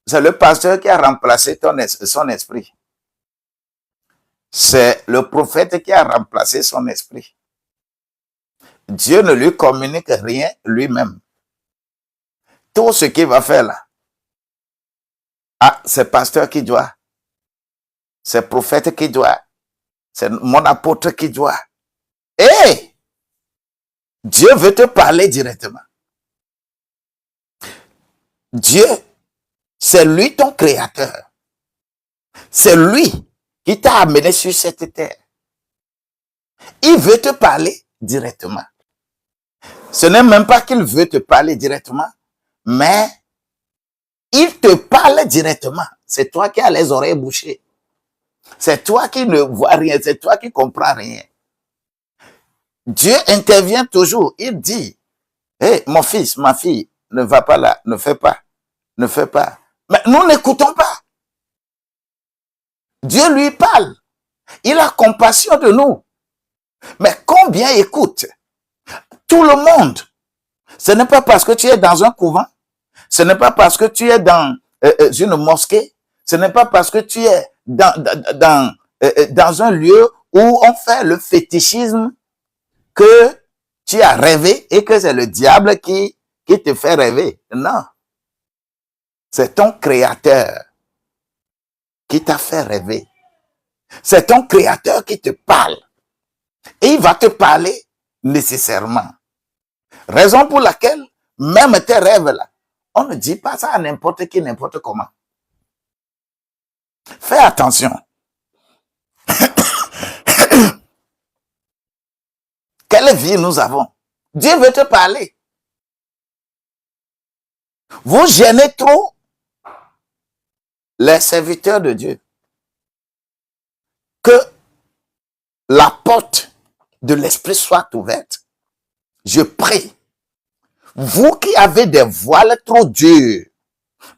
c'est le pasteur qui a remplacé son esprit. C'est le prophète qui a remplacé son esprit. Dieu ne lui communique rien lui-même. Tout ce qu'il va faire là, c'est pasteur qui doit, c'est prophète qui doit, c'est mon apôtre qui doit. Et Dieu veut te parler directement. Dieu, c'est lui ton créateur. C'est lui qui t'a amené sur cette terre. Il veut te parler directement. Ce n'est même pas qu'il veut te parler directement, mais il te parle directement. C'est toi qui as les oreilles bouchées. C'est toi qui ne vois rien, c'est toi qui comprends rien. Dieu intervient toujours. Il dit, hey, mon fils, ma fille, ne va pas là, ne fais pas, ne fais pas. Mais nous n'écoutons pas. Dieu lui parle. Il a compassion de nous. Mais combien écoute? Tout le monde. Ce n'est pas parce que tu es dans un couvent, ce n'est pas parce que tu es dans une mosquée, ce n'est pas parce que tu es dans un lieu où on fait le fétichisme que tu as rêvé et que c'est le diable qui te fait rêver. Non. C'est ton créateur qui t'a fait rêver. C'est ton créateur qui te parle. Et il va te parler nécessairement. Raison pour laquelle, même tes rêves là, on ne dit pas ça à n'importe qui, n'importe comment. Fais attention. Quelle vie nous avons? Dieu veut te parler. Vous gênez trop les serviteurs de Dieu. Que la porte de l'esprit soit ouverte. Je prie. Vous qui avez des voiles trop durs,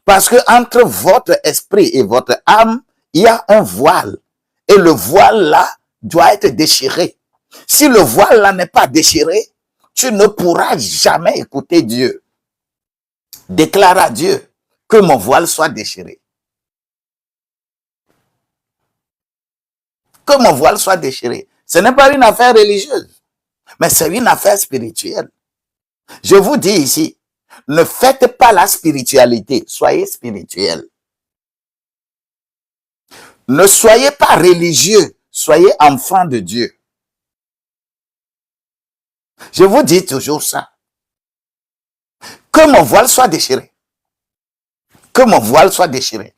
parce que entre votre esprit et votre âme, il y a un voile. Et le voile là doit être déchiré. Si le voile là n'est pas déchiré, tu ne pourras jamais écouter Dieu. Déclare à Dieu que mon voile soit déchiré. Que mon voile soit déchiré. Ce n'est pas une affaire religieuse, mais c'est une affaire spirituelle. Je vous dis ici, ne faites pas la spiritualité, soyez spirituel. Ne soyez pas religieux, soyez enfant de Dieu. Je vous dis toujours ça. Que mon voile soit déchiré. Que mon voile soit déchiré.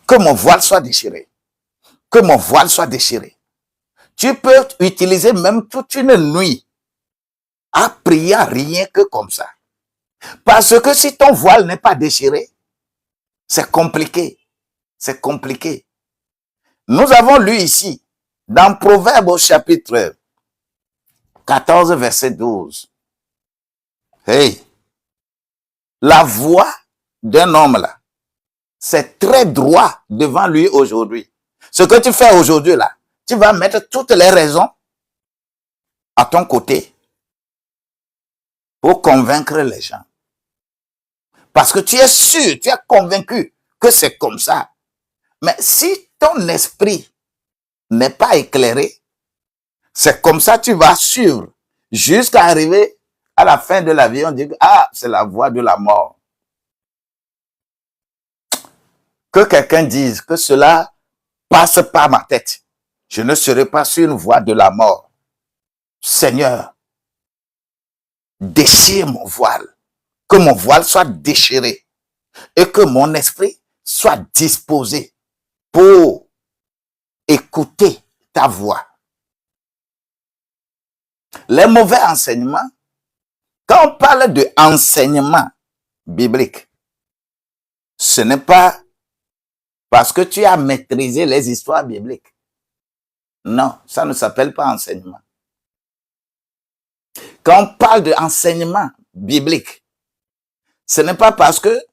Que mon voile soit déchiré. Que mon voile soit déchiré. Tu peux utiliser même toute une nuit à prier rien que comme ça. Parce que si ton voile n'est pas déchiré, c'est compliqué. C'est compliqué. Nous avons lu ici, dans Proverbe au chapitre 14, verset 12. Hey, la voix d'un homme là, c'est très droit devant lui aujourd'hui. Ce que tu fais aujourd'hui là, tu vas mettre toutes les raisons à ton côté pour convaincre les gens. Parce que tu es sûr, tu es convaincu que c'est comme ça. Mais si ton esprit n'est pas éclairé, c'est comme ça que tu vas suivre jusqu'à arriver à la fin de la vie. On dit, ah, c'est la voie de la mort. que quelqu'un dise que cela passe par ma tête. Je ne serai pas sur une voie de la mort. Seigneur, déchire mon voile, que mon voile soit déchiré et que mon esprit soit disposé pour écouter ta voix. Les mauvais enseignements, quand on parle de enseignement biblique, ce n'est pas parce que tu as maîtrisé les histoires bibliques. Non, ça ne s'appelle pas enseignement. Quand on parle d'enseignement biblique, ce n'est pas parce que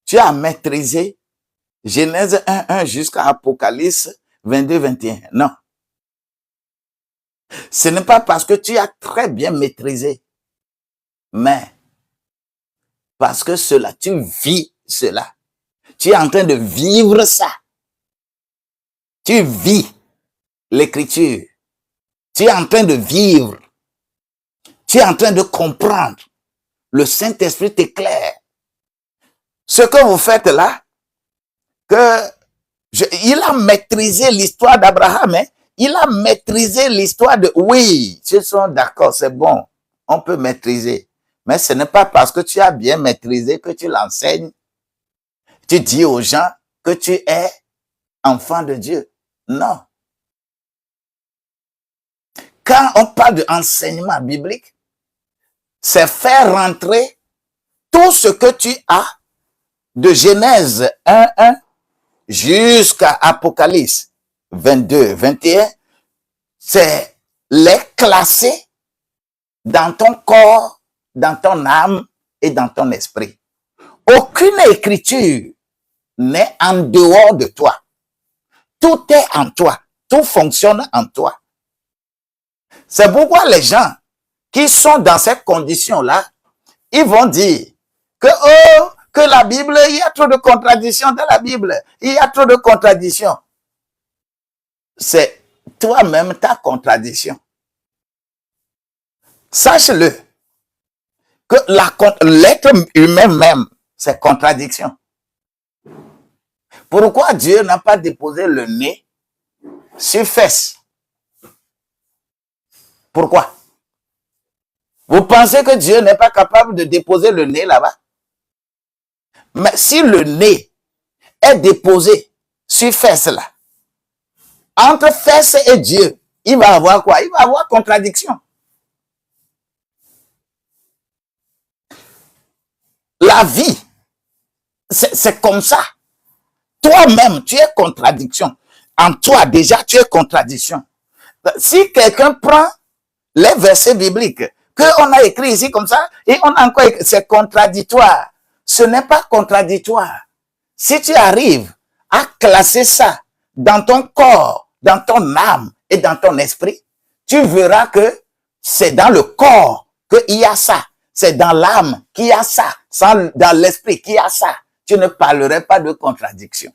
tu as maîtrisé Genèse 1:1 jusqu'à Apocalypse 22:21. Non. Ce n'est pas parce que tu as très bien maîtrisé, mais parce que cela, tu vis cela. Tu es en train de vivre ça. Tu vis l'écriture. Tu es en train de vivre. Tu es en train de comprendre. Le Saint-Esprit t'éclaire. Ce que vous faites là, il a maîtrisé l'histoire d'Abraham, hein? Il a maîtrisé l'histoire de... Oui, ils sont d'accord, c'est bon. On peut maîtriser. Mais ce n'est pas parce que tu as bien maîtrisé que tu l'enseignes. Tu dis aux gens que tu es enfant de Dieu. Non. Quand on parle d'enseignement biblique, c'est faire rentrer tout ce que tu as de Genèse 1:1 jusqu'à Apocalypse 22:21, c'est les classer dans ton corps, dans ton âme et dans ton esprit. Aucune écriture n'est en dehors de toi. Tout est en toi. Tout fonctionne en toi. C'est pourquoi les gens qui sont dans cette condition-là, ils vont dire que la Bible, il y a trop de contradictions dans la Bible. Il y a trop de contradictions. C'est toi-même ta contradiction. Sache-le, que l'être humain même, c'est contradiction. Pourquoi Dieu n'a pas déposé le nez sur fesses? Pourquoi? Vous pensez que Dieu n'est pas capable de déposer le nez là-bas? Mais si le nez est déposé sur fesses là, entre fesses et Dieu, il va avoir quoi? Il va avoir contradiction. La vie, c'est comme ça. Toi-même, tu es contradiction. En toi, déjà, tu es contradiction. Si quelqu'un prend les versets bibliques qu'on a écrits ici comme ça, et on a encore écrit, c'est contradictoire. Ce n'est pas contradictoire. Si tu arrives à classer ça dans ton corps, dans ton âme et dans ton esprit, tu verras que c'est dans le corps qu'il y a ça. C'est dans l'âme qu'il y a ça. Dans l'esprit qu'il y a ça. Tu ne parlerais pas de contradiction.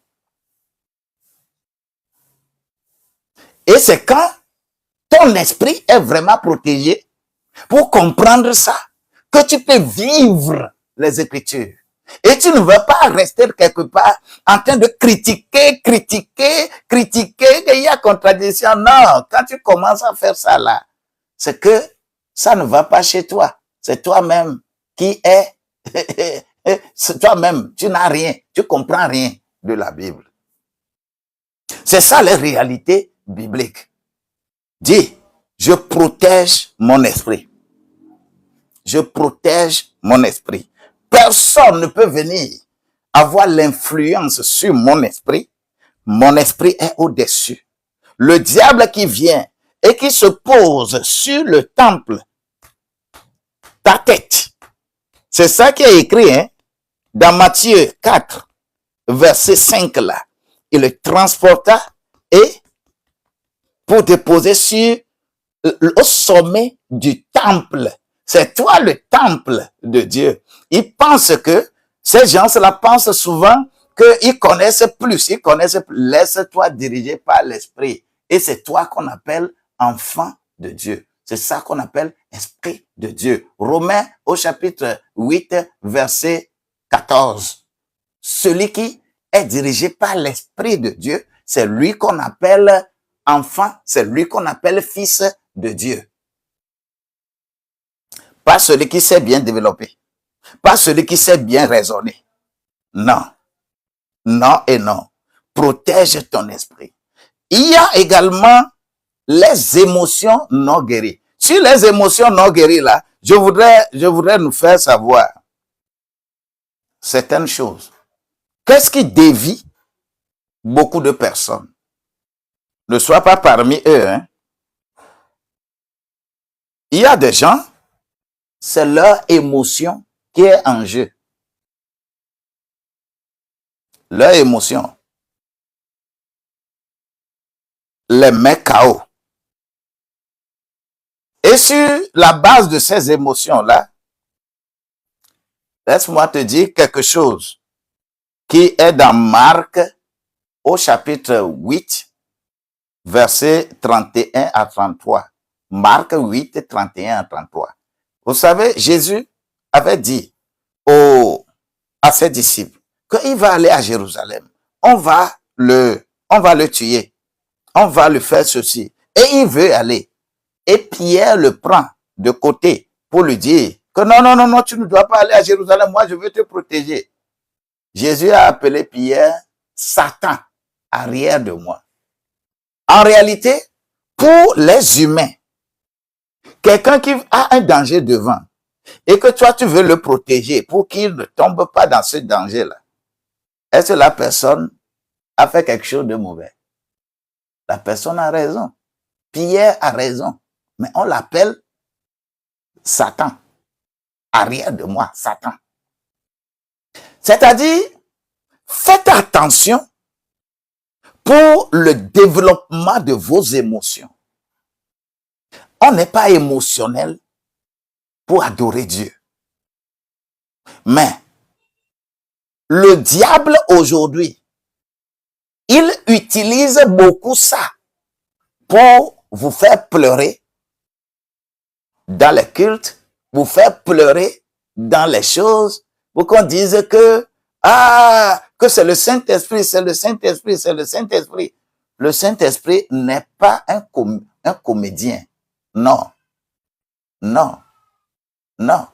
Et c'est quand ton esprit est vraiment protégé pour comprendre ça, que tu peux vivre les Écritures. Et tu ne veux pas rester quelque part en train de critiquer, qu'il y a contradiction. Non, quand tu commences à faire ça là, c'est que ça ne va pas chez toi. C'est toi-même qui est, c'est toi-même, tu n'as rien, tu comprends rien de la Bible. C'est ça les réalités bibliques. Dis, je protège mon esprit. Je protège mon esprit. Personne ne peut venir avoir l'influence sur mon esprit. Mon esprit est au-dessus. Le diable qui vient et qui se pose sur le temple, ta tête. C'est ça qui est écrit hein, dans Matthieu 4, verset 5 là. Il le transporta et pour déposer au sommet du temple. C'est toi le temple de Dieu. Ils pensent que, ces gens-là pensent souvent qu'ils connaissent plus. Ils connaissent plus. Laisse-toi diriger par l'esprit. Et c'est toi qu'on appelle enfant de Dieu. C'est ça qu'on appelle esprit de Dieu. Romains au chapitre 8, verset 14. Celui qui est dirigé par l'Esprit de Dieu, c'est lui qu'on appelle enfant, c'est lui qu'on appelle fils de Dieu. Pas celui qui sait bien développer, pas celui qui sait bien raisonner. Non, non et non. Protège ton esprit. Il y a également les émotions non guéries. Sur les émotions non guéries, là, je voudrais nous faire savoir certaines choses. Qu'est-ce qui dévie beaucoup de personnes? Ne sois pas parmi eux. Hein. Il y a des gens, c'est leur émotion qui est en jeu. Leur émotion les met KO. Et sur la base de ces émotions-là, laisse-moi te dire quelque chose qui est dans Marc au chapitre 8, versets 31 à 33. Marc 8, 31 à 33. Vous savez, Jésus avait dit à ses disciples qu'il va aller à Jérusalem. On va le tuer. On va le faire ceci. Et il veut aller. Et Pierre le prend de côté pour lui dire que non, tu ne dois pas aller à Jérusalem. Moi, je veux te protéger. Jésus a appelé Pierre Satan, arrière de moi. En réalité, pour les humains, quelqu'un qui a un danger devant et que toi, tu veux le protéger pour qu'il ne tombe pas dans ce danger-là, est-ce que la personne a fait quelque chose de mauvais? La personne a raison. Pierre a raison. Mais on l'appelle Satan. Arrière de moi, Satan. C'est-à-dire, faites attention pour le développement de vos émotions. On n'est pas émotionnel pour adorer Dieu. Mais le diable aujourd'hui, il utilise beaucoup ça pour vous faire pleurer dans les cultes, vous faire pleurer dans les choses, pour qu'on dise que c'est le Saint-Esprit, c'est le Saint-Esprit, c'est le Saint-Esprit. Le Saint-Esprit n'est pas un comédien. Non. Non. Non.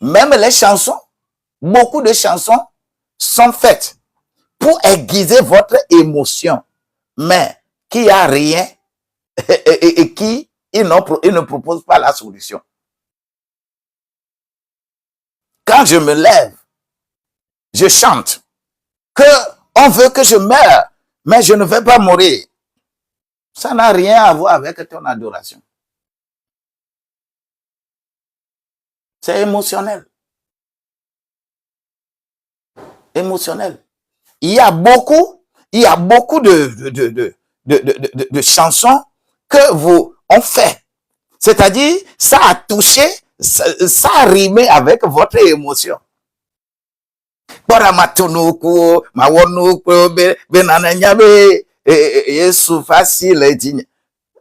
Même les chansons, beaucoup de chansons sont faites pour aiguiser votre émotion, mais qui a rien et qui il ne propose pas la solution. Quand je me lève, je chante que on veut que je meure, mais je ne vais pas mourir. Ça n'a rien à voir avec ton adoration. C'est émotionnel. Émotionnel. Il y a beaucoup de chansons que on fait. C'est-à-dire, ça a touché, ça a rimé avec votre émotion.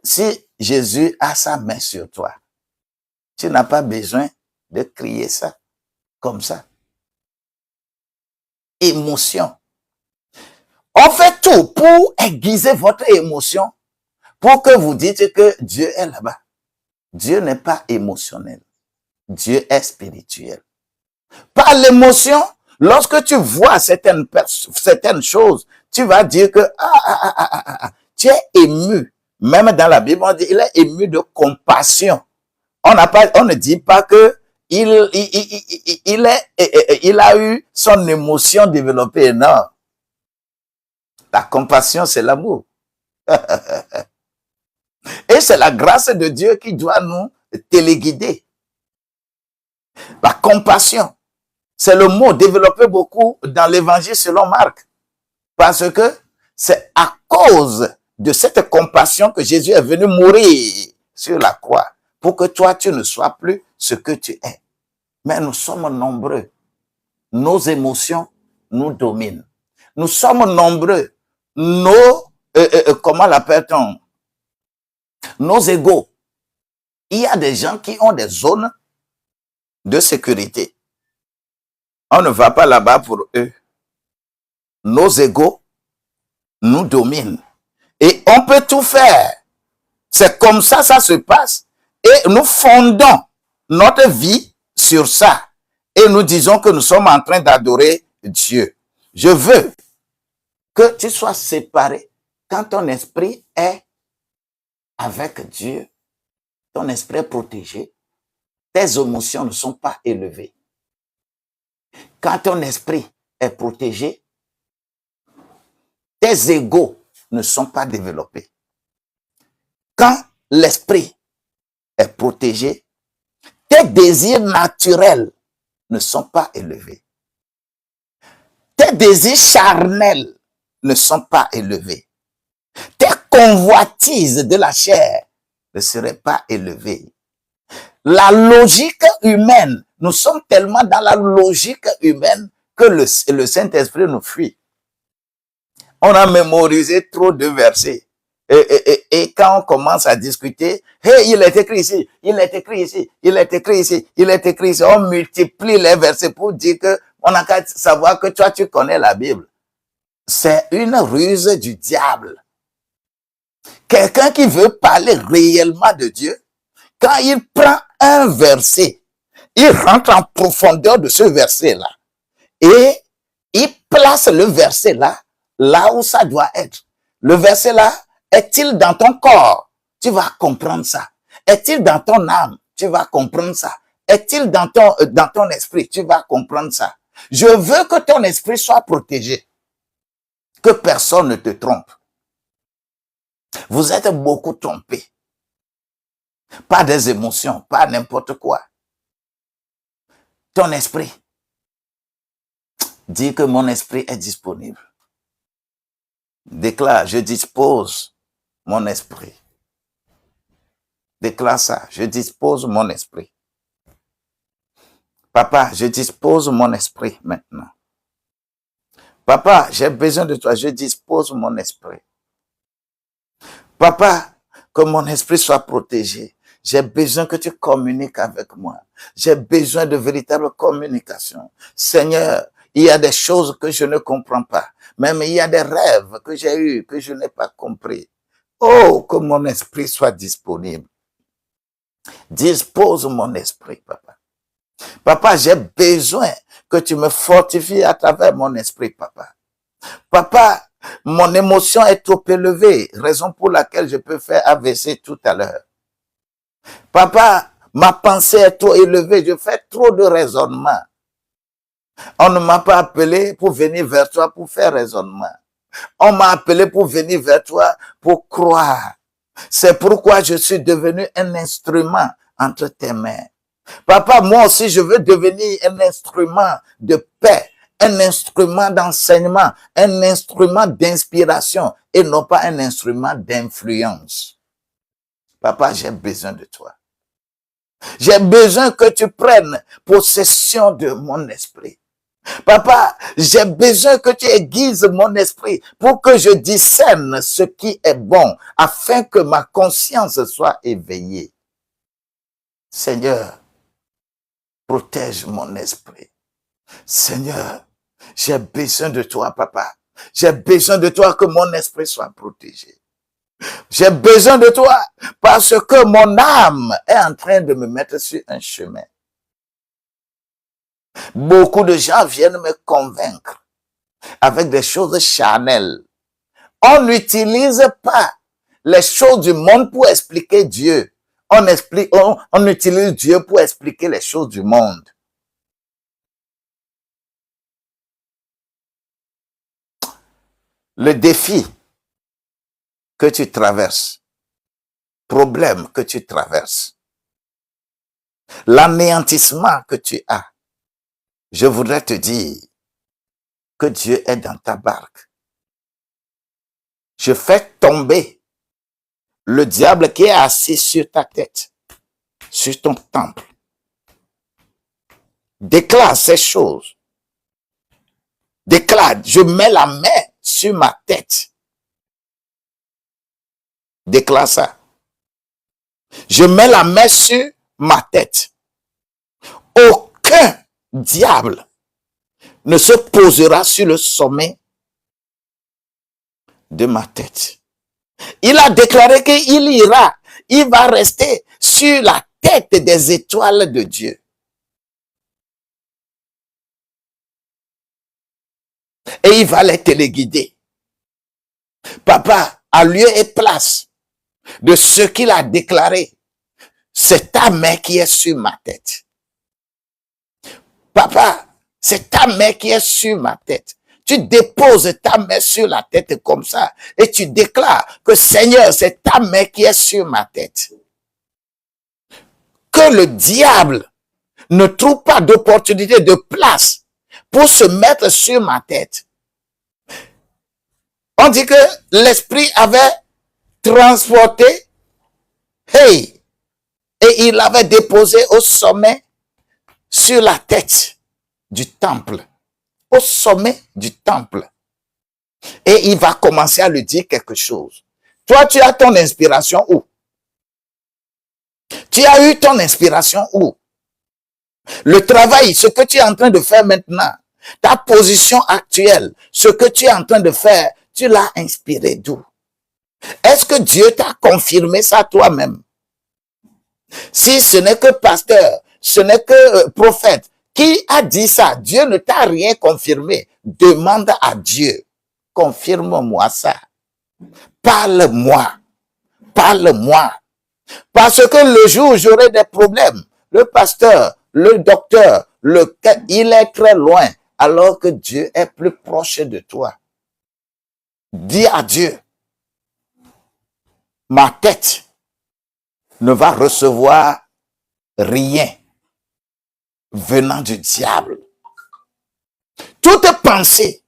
Si Jésus a sa main sur toi, tu n'as pas besoin de crier ça comme ça. Émotion. On fait tout pour aiguiser votre émotion, pour que vous dites que Dieu est là-bas. Dieu n'est pas émotionnel. Dieu est spirituel. Par l'émotion, lorsque tu vois certaines choses, tu vas dire que tu es ému. Même dans la Bible, on dit il est ému de compassion. On ne dit pas que il a eu son émotion développée. Non. La compassion, c'est l'amour. Et c'est la grâce de Dieu qui doit nous téléguider. La compassion, c'est le mot développé beaucoup dans l'évangile selon Marc. Parce que c'est à cause de cette compassion que Jésus est venu mourir sur la croix. Pour que toi, tu ne sois plus ce que tu es. Mais nous sommes nombreux. Nos émotions nous dominent. Nous sommes nombreux. Comment l'appelle-t-on? Nos égos. Il y a des gens qui ont des zones de sécurité. On ne va pas là-bas pour eux. nos égos nous dominent. Et on peut tout faire. C'est comme ça se passe. Et nous fondons notre vie sur ça. Et nous disons que nous sommes en train d'adorer Dieu. Je veux que tu sois séparé quand ton esprit est avec Dieu. Ton esprit est protégé. Tes émotions ne sont pas élevées. Quand ton esprit est protégé, tes égos ne sont pas développés. Quand l'esprit est protégé, tes désirs naturels ne sont pas élevés. Tes désirs charnels ne sont pas élevés. Tes convoitises de la chair ne seraient pas élevées. La logique humaine, nous sommes tellement dans la logique humaine que le Saint-Esprit nous fuit. On a mémorisé trop de versets. Et quand on commence à discuter, hey, il est écrit ici, il est écrit ici, il est écrit ici, il est écrit ici. On multiplie les versets pour dire que on a qu'à savoir que toi, tu connais la Bible. C'est une ruse du diable. Quelqu'un qui veut parler réellement de Dieu, quand il prend un verset, il rentre en profondeur de ce verset-là. Et il place le verset-là, là où ça doit être. Le verset-là, est-il dans ton corps? Tu vas comprendre ça. Est-il dans ton âme? Tu vas comprendre ça. Est-il dans ton esprit? Tu vas comprendre ça. Je veux que ton esprit soit protégé. Que personne ne te trompe. Vous êtes beaucoup trompés. Pas des émotions, pas n'importe quoi. Ton esprit. Dis que mon esprit est disponible. Déclare, je dispose mon esprit. Déclare ça, je dispose mon esprit. Papa, je dispose mon esprit maintenant. Papa, j'ai besoin de toi, je dispose mon esprit. Papa, que mon esprit soit protégé. J'ai besoin que tu communiques avec moi. J'ai besoin de véritable communication. Seigneur, il y a des choses que je ne comprends pas. Même il y a des rêves que j'ai eus que je n'ai pas compris. Oh, que mon esprit soit disponible. Dispose mon esprit, papa. Papa, j'ai besoin que tu me fortifies à travers mon esprit, papa. Papa, mon émotion est trop élevée, raison pour laquelle je peux faire AVC tout à l'heure. Papa, ma pensée est trop élevée, je fais trop de raisonnement. On ne m'a pas appelé pour venir vers toi pour faire raisonnement. On m'a appelé pour venir vers toi pour croire. C'est pourquoi je suis devenu un instrument entre tes mains. Papa, moi aussi, je veux devenir un instrument de paix, un instrument d'enseignement, un instrument d'inspiration et non pas un instrument d'influence. Papa, j'ai besoin de toi. J'ai besoin que tu prennes possession de mon esprit. Papa, j'ai besoin que tu aiguises mon esprit pour que je discerne ce qui est bon, afin que ma conscience soit éveillée. Seigneur, protège mon esprit. Seigneur, j'ai besoin de toi, papa. J'ai besoin de toi que mon esprit soit protégé. J'ai besoin de toi parce que mon âme est en train de me mettre sur un chemin. Beaucoup de gens viennent me convaincre avec des choses charnelles. On n'utilise pas les choses du monde pour expliquer Dieu. On utilise Dieu pour expliquer les choses du monde. Le défi que tu traverses, problème que tu traverses, l'anéantissement que tu as, je voudrais te dire que Dieu est dans ta barque. Je fais tomber le diable qui est assis sur ta tête, sur ton temple. Déclare ces choses. Déclare, je mets la main sur ma tête. Déclare ça. Je mets la main sur ma tête. Aucun diable ne se posera sur le sommet de ma tête. Il a déclaré il va rester sur la tête des étoiles de Dieu. Et il va les téléguider. Papa, à lieu et place de ce qu'il a déclaré, c'est ta main qui est sur ma tête. Papa, c'est ta main qui est sur ma tête. Tu déposes ta main sur la tête comme ça et tu déclares que Seigneur, c'est ta main qui est sur ma tête. Que le diable ne trouve pas d'opportunité, de place pour se mettre sur ma tête. On dit que l'esprit avait transporté, et il l'avait déposé au sommet sur la tête du temple. Au sommet du temple. Et il va commencer à lui dire quelque chose. Toi, tu as ton inspiration où? Tu as eu ton inspiration où? Le travail, ce que tu es en train de faire maintenant, ta position actuelle, ce que tu es en train de faire, tu l'as inspiré d'où? Est-ce que Dieu t'a confirmé ça toi-même? Si ce n'est que pasteur, ce n'est que prophète, qui a dit ça? Dieu ne t'a rien confirmé. Demande à Dieu. Confirme-moi ça. Parle-moi. Parle-moi. Parce que le jour où j'aurai des problèmes, le pasteur, le docteur, il est très loin, alors que Dieu est plus proche de toi. Dis à Dieu, ma tête ne va recevoir rien venant du diable. Toute pensée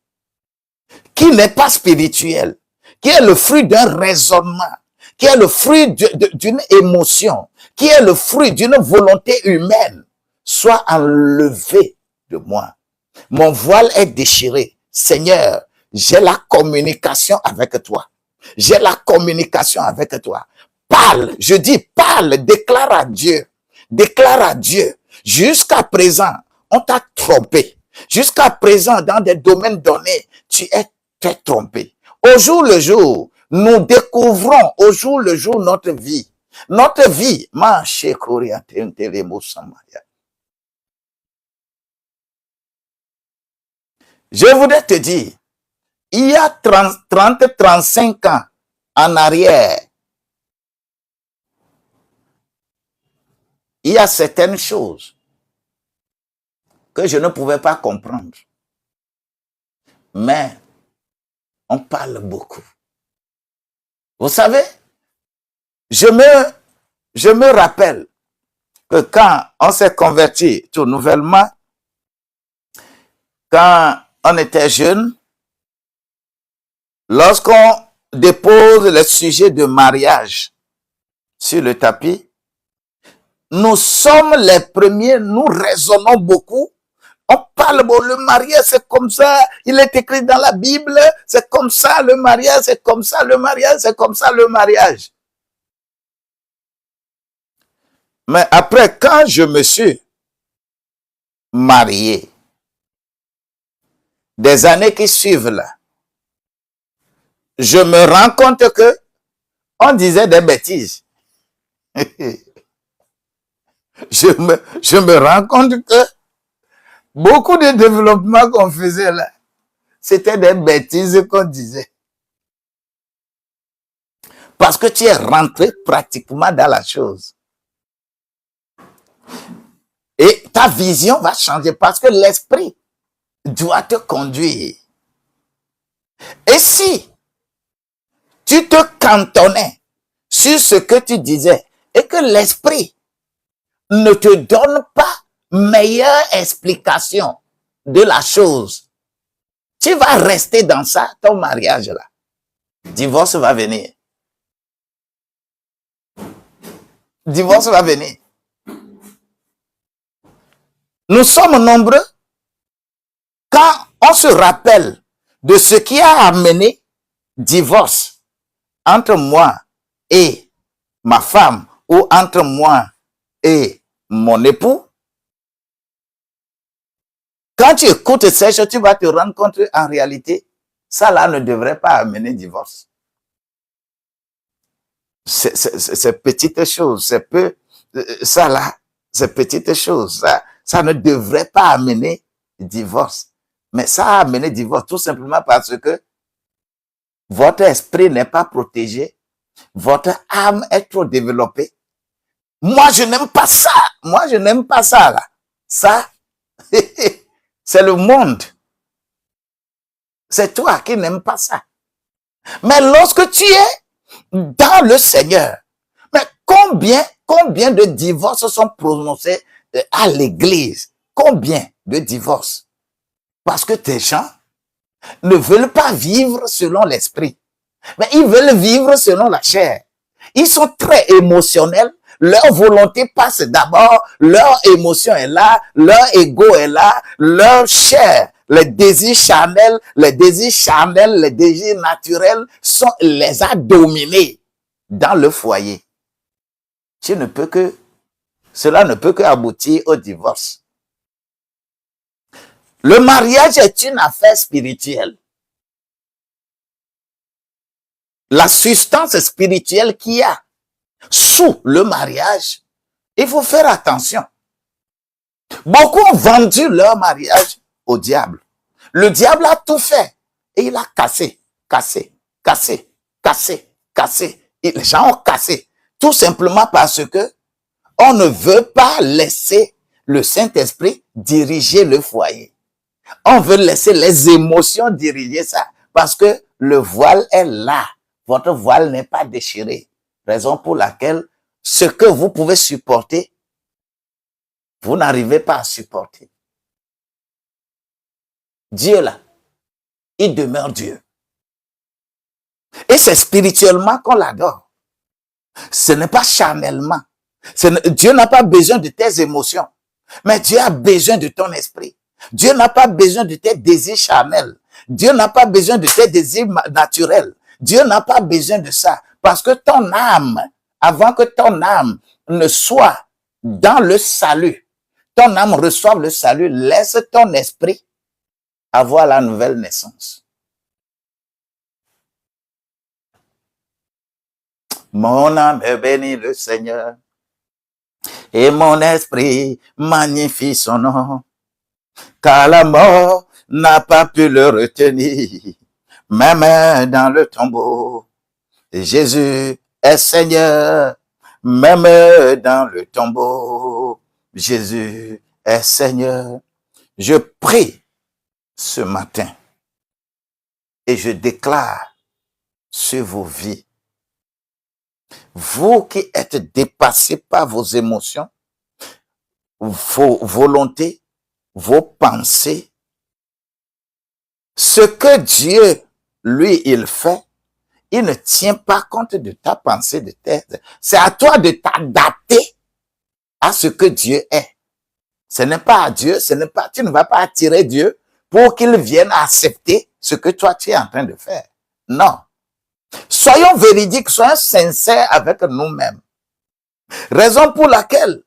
qui n'est pas spirituelle, qui est le fruit d'un raisonnement, qui est le fruit d'une émotion, qui est le fruit d'une volonté humaine, soit enlevée de moi. Mon voile est déchiré. Seigneur, j'ai la communication avec toi. J'ai la communication avec toi. Parle, je dis parle, déclare à Dieu. Déclare à Dieu. Jusqu'à présent, on t'a trompé. Jusqu'à présent, dans des domaines donnés, tu es très trompé. Au jour le jour, nous découvrons au jour le jour notre vie. Notre vie, je voudrais te dire, il y a 35 ans en arrière, il y a certaines choses que je ne pouvais pas comprendre. Mais on parle beaucoup. Vous savez, je me rappelle que quand on s'est converti tout nouvellement, quand on était jeune, lorsqu'on dépose le sujet de mariage sur le tapis, nous sommes les premiers, nous raisonnons beaucoup. On parle, bon, le mariage c'est comme ça, il est écrit dans la Bible, c'est comme ça le mariage, c'est comme ça le mariage, c'est comme ça le mariage. Mais après, quand je me suis marié, des années qui suivent là, je me rends compte que on disait des bêtises. je me rends compte que beaucoup de développement qu'on faisait là, c'était des bêtises qu'on disait. Parce que tu es rentré pratiquement dans la chose. Et ta vision va changer parce que l'esprit doit te conduire. Et si tu te cantonnais sur ce que tu disais et que l'esprit ne te donne pas meilleure explication de la chose, tu vas rester dans ça, ton mariage là. Divorce va venir. Divorce va venir. Nous sommes nombreux. Quand on se rappelle de ce qui a amené divorce entre moi et ma femme ou entre moi et mon époux, quand tu écoutes ces choses, tu vas te rendre compte en réalité, ça là ne devrait pas amener divorce. Ces petites choses, ça là, ces petites choses, ça ne devrait pas amener divorce. Mais ça a amené divorce tout simplement parce que votre esprit n'est pas protégé, votre âme est trop développée. Moi, je n'aime pas ça. Moi, je n'aime pas ça, là. Ça, c'est le monde. C'est toi qui n'aimes pas ça. Mais lorsque tu es dans le Seigneur, mais combien de divorces sont prononcés à l'église? Combien de divorces? Parce que tes gens ne veulent pas vivre selon l'esprit, mais ils veulent vivre selon la chair. Ils sont très émotionnels. Leur volonté passe d'abord, leur émotion est là, leur ego est là, leur chair, les désirs charnels, les désirs naturels les a dominés dans le foyer. Cela ne peut que aboutir au divorce. Le mariage est une affaire spirituelle. La substance spirituelle qu'il y a sous le mariage, il faut faire attention. Beaucoup ont vendu leur mariage au diable. Le diable a tout fait et il a cassé. Et les gens ont cassé. Tout simplement parce que on ne veut pas laisser le Saint-Esprit diriger le foyer. On veut laisser les émotions diriger ça parce que le voile est là. Votre voile n'est pas déchiré. Raison pour laquelle ce que vous pouvez supporter, vous n'arrivez pas à supporter. Dieu là, il demeure Dieu. Et c'est spirituellement qu'on l'adore. Ce n'est pas charnellement. Dieu n'a pas besoin de tes émotions, mais Dieu a besoin de ton esprit. Dieu n'a pas besoin de tes désirs charnels. Dieu n'a pas besoin de tes désirs naturels. Dieu n'a pas besoin de ça. Parce que ton âme, avant que ton âme ne soit dans le salut, ton âme reçoive le salut, laisse ton esprit avoir la nouvelle naissance. Mon âme bénit le Seigneur et mon esprit magnifie son nom, car la mort n'a pas pu le retenir, même dans le tombeau. Jésus est Seigneur, même dans le tombeau. Jésus est Seigneur. Je prie ce matin et je déclare sur vos vies, vous qui êtes dépassés par vos émotions, vos volontés, vos pensées, ce que Dieu, lui, il fait, il ne tient pas compte de ta pensée, de tes... C'est à toi de t'adapter à ce que Dieu est. Ce n'est pas à Dieu, tu ne vas pas attirer Dieu pour qu'il vienne accepter ce que toi tu es en train de faire. Non. Soyons véridiques, soyons sincères avec nous-mêmes. Raison pour laquelle,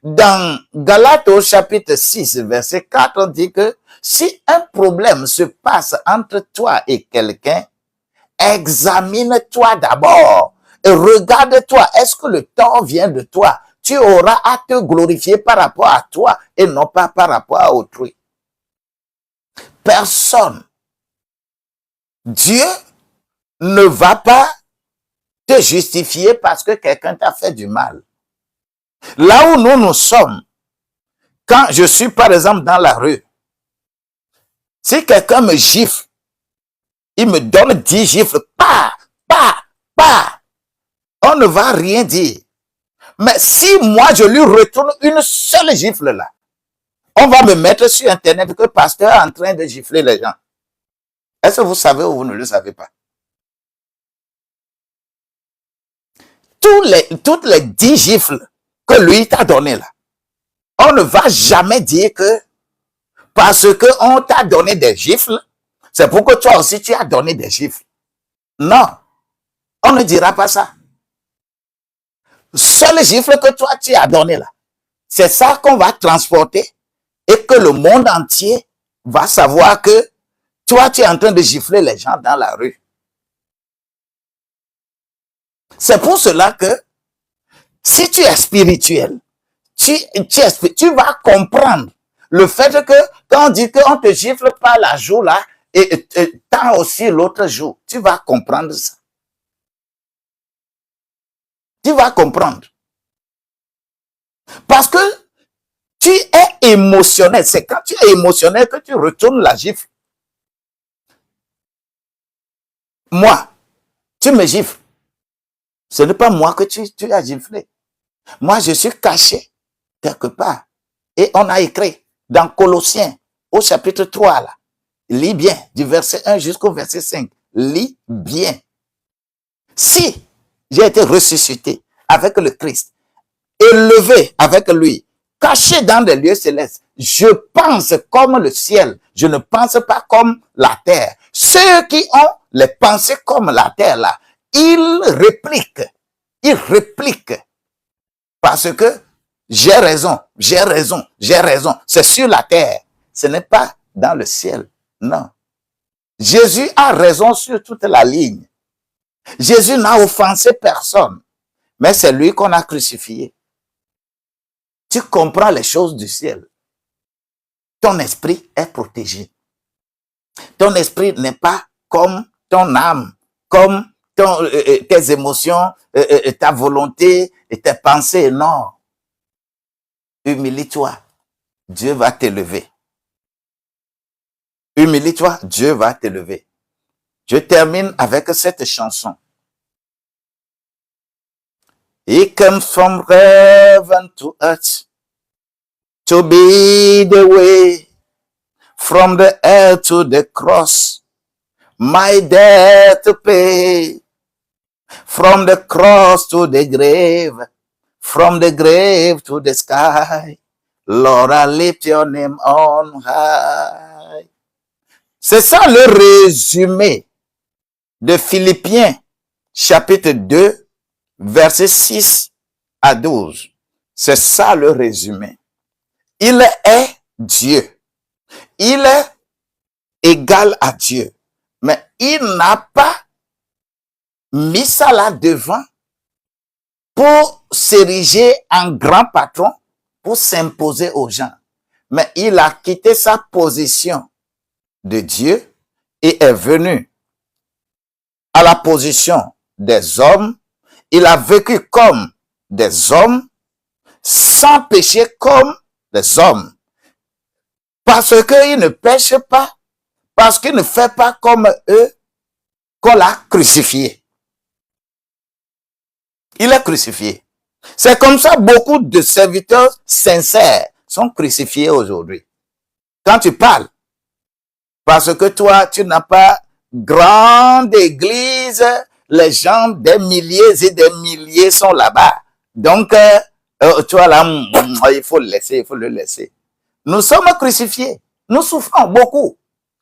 dans Galates au chapitre 6, verset 4, on dit que si un problème se passe entre toi et quelqu'un, examine-toi d'abord et regarde-toi. Est-ce que le tort vient de toi? Tu auras à te glorifier par rapport à toi et non pas par rapport à autrui. Personne. Dieu ne va pas te justifier parce que quelqu'un t'a fait du mal. Là où nous sommes, quand je suis par exemple dans la rue, si quelqu'un me gifle, il me donne 10 gifles, on ne va rien dire. Mais si moi je lui retourne une seule gifle là, on va me mettre sur internet que le pasteur est en train de gifler les gens. Est-ce que vous savez ou vous ne le savez pas? Toutes les 10 gifles que lui t'a donné là, on ne va jamais dire que parce que on t'a donné des gifles, c'est pour que toi aussi tu as donné des gifles. Non, on ne dira pas ça. Seul gifle que toi tu as donné là, c'est ça qu'on va transporter et que le monde entier va savoir que Toi, tu es en train de gifler les gens dans la rue. C'est pour cela que si tu es spirituel, tu vas comprendre le fait que quand on dit qu'on te gifle pas la joue là, et tant aussi l'autre jour, tu vas comprendre ça. Tu vas comprendre. Parce que tu es émotionnel. C'est quand tu es émotionnel que tu retournes la gifle. Moi, tu me gifles. Ce n'est pas moi que tu as giflé. Moi, je suis caché quelque part. Et on a écrit dans Colossiens, au chapitre 3, là. Lis bien, du verset 1 jusqu'au verset 5. Lis bien. Si j'ai été ressuscité avec le Christ, élevé avec lui, caché dans des lieux célestes, je pense comme le ciel, je ne pense pas comme la terre. Ceux qui ont les pensées comme la terre, là, ils répliquent, parce que j'ai raison. C'est sur la terre, ce n'est pas dans le ciel, non. Jésus a raison sur toute la ligne. Jésus n'a offensé personne, mais c'est lui qu'on a crucifié. Tu comprends les choses du ciel. Ton esprit est protégé. Ton esprit n'est pas comme ton âme, comme tes émotions, ta volonté et tes pensées. Non. Humilie-toi. Dieu va t'élever. Humilie-toi. Dieu va t'élever. Je termine avec cette chanson. He comes from heaven to earth to be the way from the earth to the cross, my debt to pay. From the cross to the grave, from the grave to the sky, Lord, I lift your name on high. C'est ça le résumé de Philippiens, chapitre 2, versets 6 à 12. C'est ça le résumé. Il est Dieu. Il est égal à Dieu. Mais il n'a pas mis ça là devant pour s'ériger en grand patron, pour s'imposer aux gens. Mais il a quitté sa position de Dieu et est venu à la position des hommes. Il a vécu comme des hommes, sans péché comme des hommes. Parce qu'il ne pêche pas, parce qu'il ne fait pas comme eux, qu'on l'a crucifié. Il est crucifié. C'est comme ça beaucoup de serviteurs sincères sont crucifiés aujourd'hui. Quand tu parles, parce que toi, tu n'as pas grande église, les gens, des milliers et des milliers sont là-bas. Donc, tu vois là, il faut le laisser. Nous sommes crucifiés. Nous souffrons beaucoup.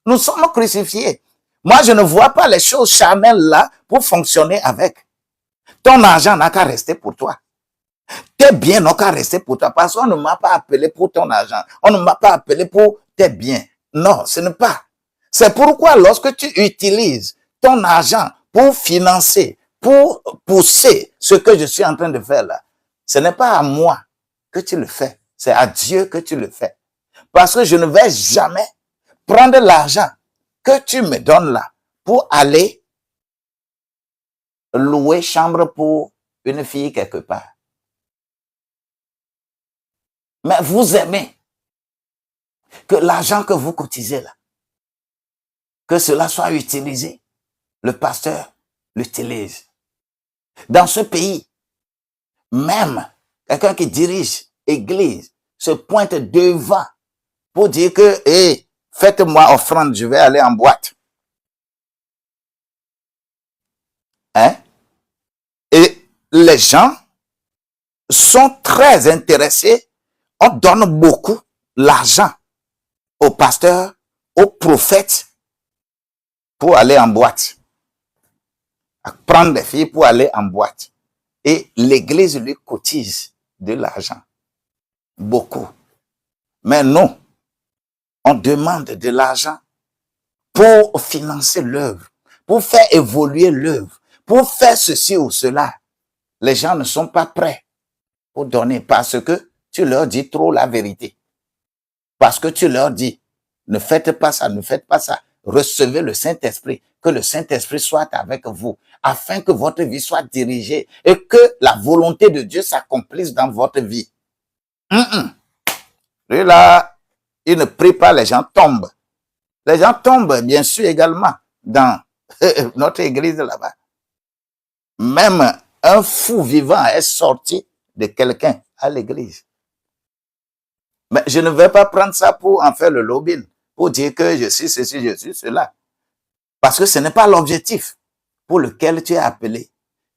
Nous sommes crucifiés. Moi, je ne vois pas les choses charnelles là pour fonctionner avec. Ton argent n'a qu'à rester pour toi. Tes biens n'ont qu'à rester pour toi. Parce qu'on ne m'a pas appelé pour ton argent. On ne m'a pas appelé pour tes biens. Non, ce n'est pas. C'est pourquoi lorsque tu utilises ton argent pour financer, pour pousser ce que je suis en train de faire là, ce n'est pas à moi que tu le fais. C'est à Dieu que tu le fais. Parce que je ne vais jamais prendre l'argent que tu me donnes là pour aller louer chambre pour une fille quelque part. Mais vous aimez que l'argent que vous cotisez là, que cela soit utilisé. Le pasteur l'utilise. Dans ce pays, même quelqu'un qui dirige église se pointe devant pour dire que, hey, faites-moi offrande, je vais aller en boîte. Hein? Et les gens sont très intéressés. On donne beaucoup l'argent aux pasteurs, aux prophètes pour aller en boîte. À prendre des filles pour aller en boîte. Et l'église lui cotise de l'argent. Beaucoup. Mais nous, on demande de l'argent pour financer l'œuvre, pour faire évoluer l'œuvre, pour faire ceci ou cela. Les gens ne sont pas prêts pour donner parce que tu leur dis trop la vérité. Parce que tu leur dis, ne faites pas ça, ne faites pas ça. Recevez le Saint-Esprit, que le Saint-Esprit soit avec vous, afin que votre vie soit dirigée et que la volonté de Dieu s'accomplisse dans votre vie. Et là, il ne prie pas, les gens tombent. Les gens tombent, bien sûr, également, dans notre église là-bas. Même un fou vivant est sorti de quelqu'un à l'église. Mais je ne vais pas prendre ça pour en faire le lobbying, pour dire que je suis ceci, je suis cela. Parce que ce n'est pas l'objectif pour lequel tu es appelé.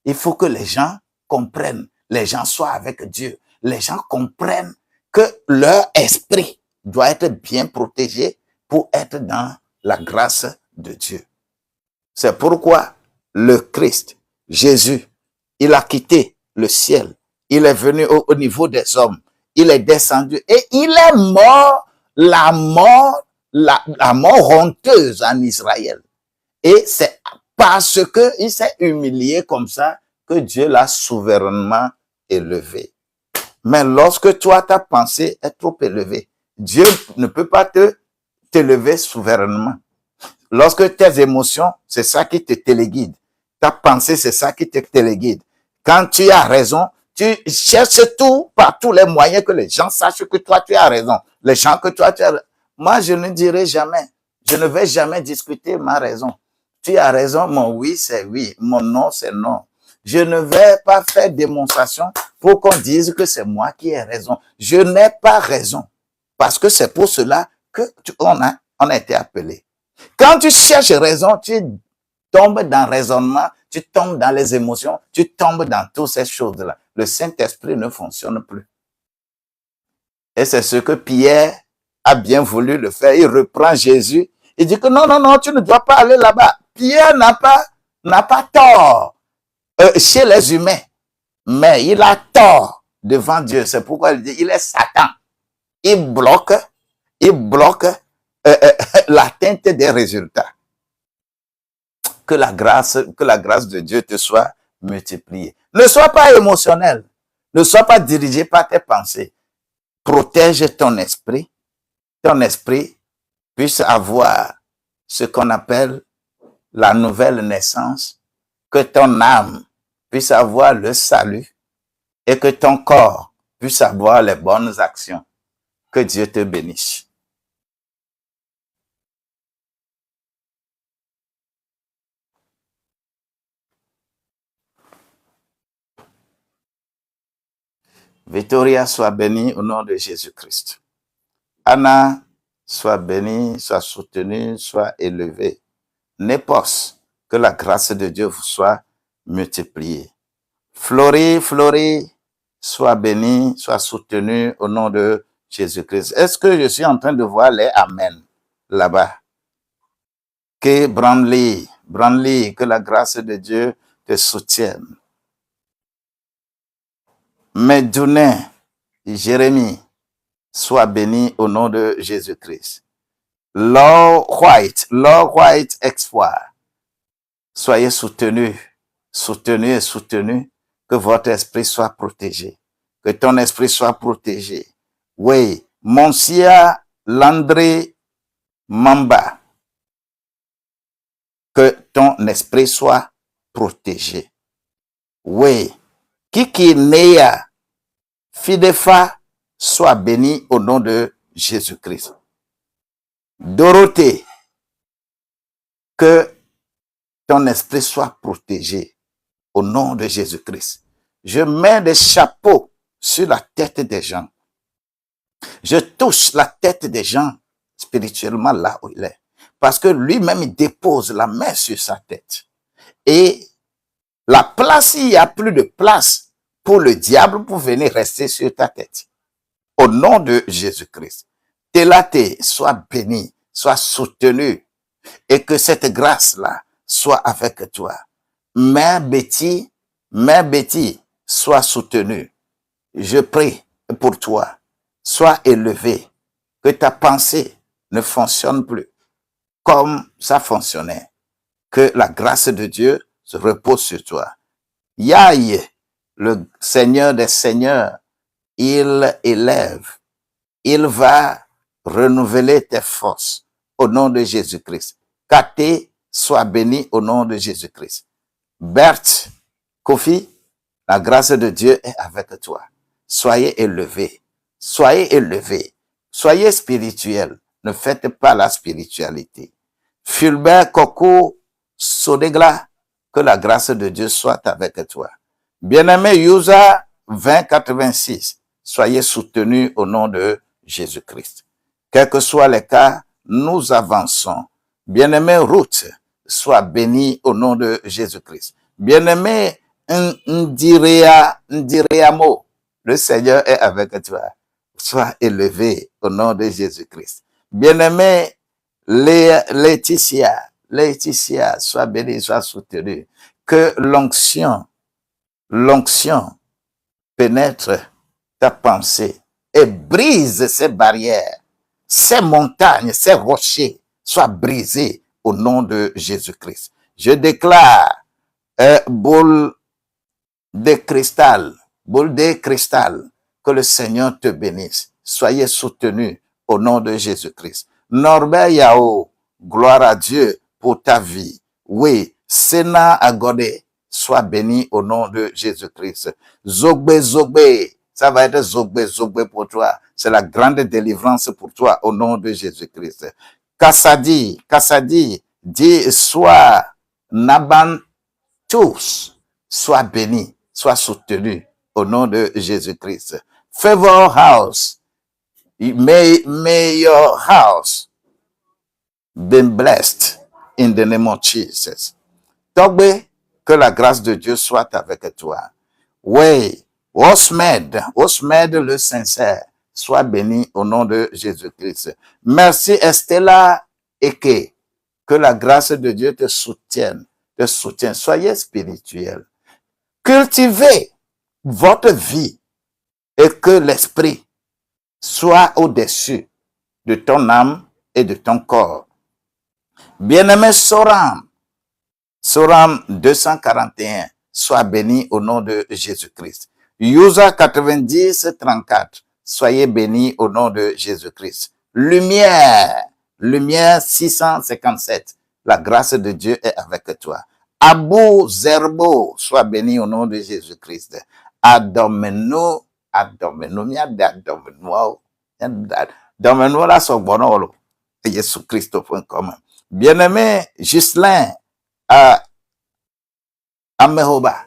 Il faut que les gens comprennent, les gens soient avec Dieu, les gens comprennent que leur esprit doit être bien protégé pour être dans la grâce de Dieu. C'est pourquoi le Christ, Jésus, il a quitté le ciel. Il est venu au niveau des hommes. Il est descendu et il est mort, la mort honteuse en Israël. Et c'est parce qu'il s'est humilié comme ça que Dieu l'a souverainement élevé. Mais lorsque toi, ta pensée est trop élevée, Dieu ne peut pas t'élever souverainement. Lorsque tes émotions, c'est ça qui te téléguide. Ta pensée, c'est ça qui te téléguide. Quand tu as raison, tu cherches tout par tous les moyens que les gens sachent que toi, tu as raison. Les gens que toi, tu as raison. Moi, je ne dirai jamais, je ne vais jamais discuter ma raison. Tu as raison, mon oui, c'est oui. Mon non, c'est non. Je ne vais pas faire démonstration pour qu'on dise que c'est moi qui ai raison. Je n'ai pas raison. Parce que c'est pour cela qu'on a été appelé. Quand tu cherches raison, tu tombes dans le raisonnement, tu tombes dans les émotions, tu tombes dans toutes ces choses-là. Le Saint-Esprit ne fonctionne plus. Et c'est ce que Pierre a bien voulu le faire. Il reprend Jésus. Il dit que non, non, non, tu ne dois pas aller là-bas. Pierre n'a pas tort chez les humains, mais il a tort devant Dieu. C'est pourquoi il dit, il est Satan. Il bloque l'atteinte des résultats. Que la grâce de Dieu te soit multipliée. Ne sois pas émotionnel. Ne sois pas dirigé par tes pensées. Protège ton esprit. Ton esprit puisse avoir ce qu'on appelle la nouvelle naissance. Que ton âme puisse avoir le salut et que ton corps puisse avoir les bonnes actions. Que Dieu te bénisse. Victoria, sois bénie au nom de Jésus-Christ. Anna, sois bénie, sois soutenue, sois élevée. Népos, que la grâce de Dieu vous soit multipliée. Florie, sois bénie, sois soutenue au nom de Jésus-Christ. Est-ce que je suis en train de voir les Amen là-bas? Que Branly, que la grâce de Dieu te soutienne. Medounet, Jérémie, sois béni au nom de Jésus-Christ. Lord White Espoir, soyez soutenus, que votre esprit soit protégé, que ton esprit soit protégé. Oui, Monsieur Landry Mamba, que ton esprit soit protégé. Oui, Kiki Neya Fidefa, sois béni au nom de Jésus-Christ. Dorothée, que ton esprit soit protégé au nom de Jésus-Christ. Je mets des chapeaux sur la tête des gens. Je touche la tête des gens spirituellement là où il est. Parce que lui-même, il dépose la main sur sa tête. Et la place, il n'y a plus de place pour le diable pour venir rester sur ta tête. Au nom de Jésus-Christ. Télaté, sois béni, sois soutenu et que cette grâce-là soit avec toi. Mère Betty, sois soutenue. Je prie pour toi. Sois élevé. Que ta pensée ne fonctionne plus. comme ça fonctionnait. Que la grâce de Dieu se repose sur toi. Yahweh, le Seigneur des Seigneurs, il élève, il va renouveler tes forces au nom de Jésus-Christ. Katé, sois béni au nom de Jésus-Christ. Berthe, Kofi, la grâce de Dieu est avec toi. Soyez élevés, soyez élevés, soyez spirituels. Ne faites pas la spiritualité. Fulbert, Coco, Sodegla, que la grâce de Dieu soit avec toi. Bien-aimé Yusa 2086, soyez soutenus au nom de Jésus-Christ. Quels que soient les cas, nous avançons. Bien-aimé Ruth, sois béni au nom de Jésus-Christ. Bien-aimé Ndiriamo, le Seigneur est avec toi. Sois élevé au nom de Jésus-Christ. Bien-aimé Laetitia, sois béni, sois soutenu. Que l'onction pénètre ta pensée et brise ces barrières, ces montagnes, ces rochers soient brisés au nom de Jésus-Christ. Je déclare boule de cristal, que le Seigneur te bénisse. Soyez soutenus au nom de Jésus-Christ. Norbert Yao, gloire à Dieu pour ta vie. Oui, Sena Agode, sois béni au nom de Jésus-Christ. Zogbe, ça va être Zogbe pour toi. C'est la grande délivrance pour toi au nom de Jésus-Christ. Kassadi, dis, sois Naban tous, sois béni, sois soutenu au nom de Jésus-Christ. Favor house, may your house be blessed in the name of Jesus. Togbe, que la grâce de Dieu soit avec toi. Oui, Osmed le sincère, sois béni au nom de Jésus-Christ. Merci Estella Eke, que la grâce de Dieu te soutienne. Soyez spirituels. Cultivez votre vie et que l'esprit soit au-dessus de ton âme et de ton corps. Bien-aimé Soram 241, sois béni au nom de Jésus-Christ. Yusa 90-34, soyez béni au nom de Jésus-Christ. Lumière 657, la grâce de Dieu est avec toi. Abou Zerbo, sois béni au nom de Jésus-Christ. Adomeno, la sogbonolo, Jésus-Christ.com. Bien-aimé Ghislain, à Amehoba.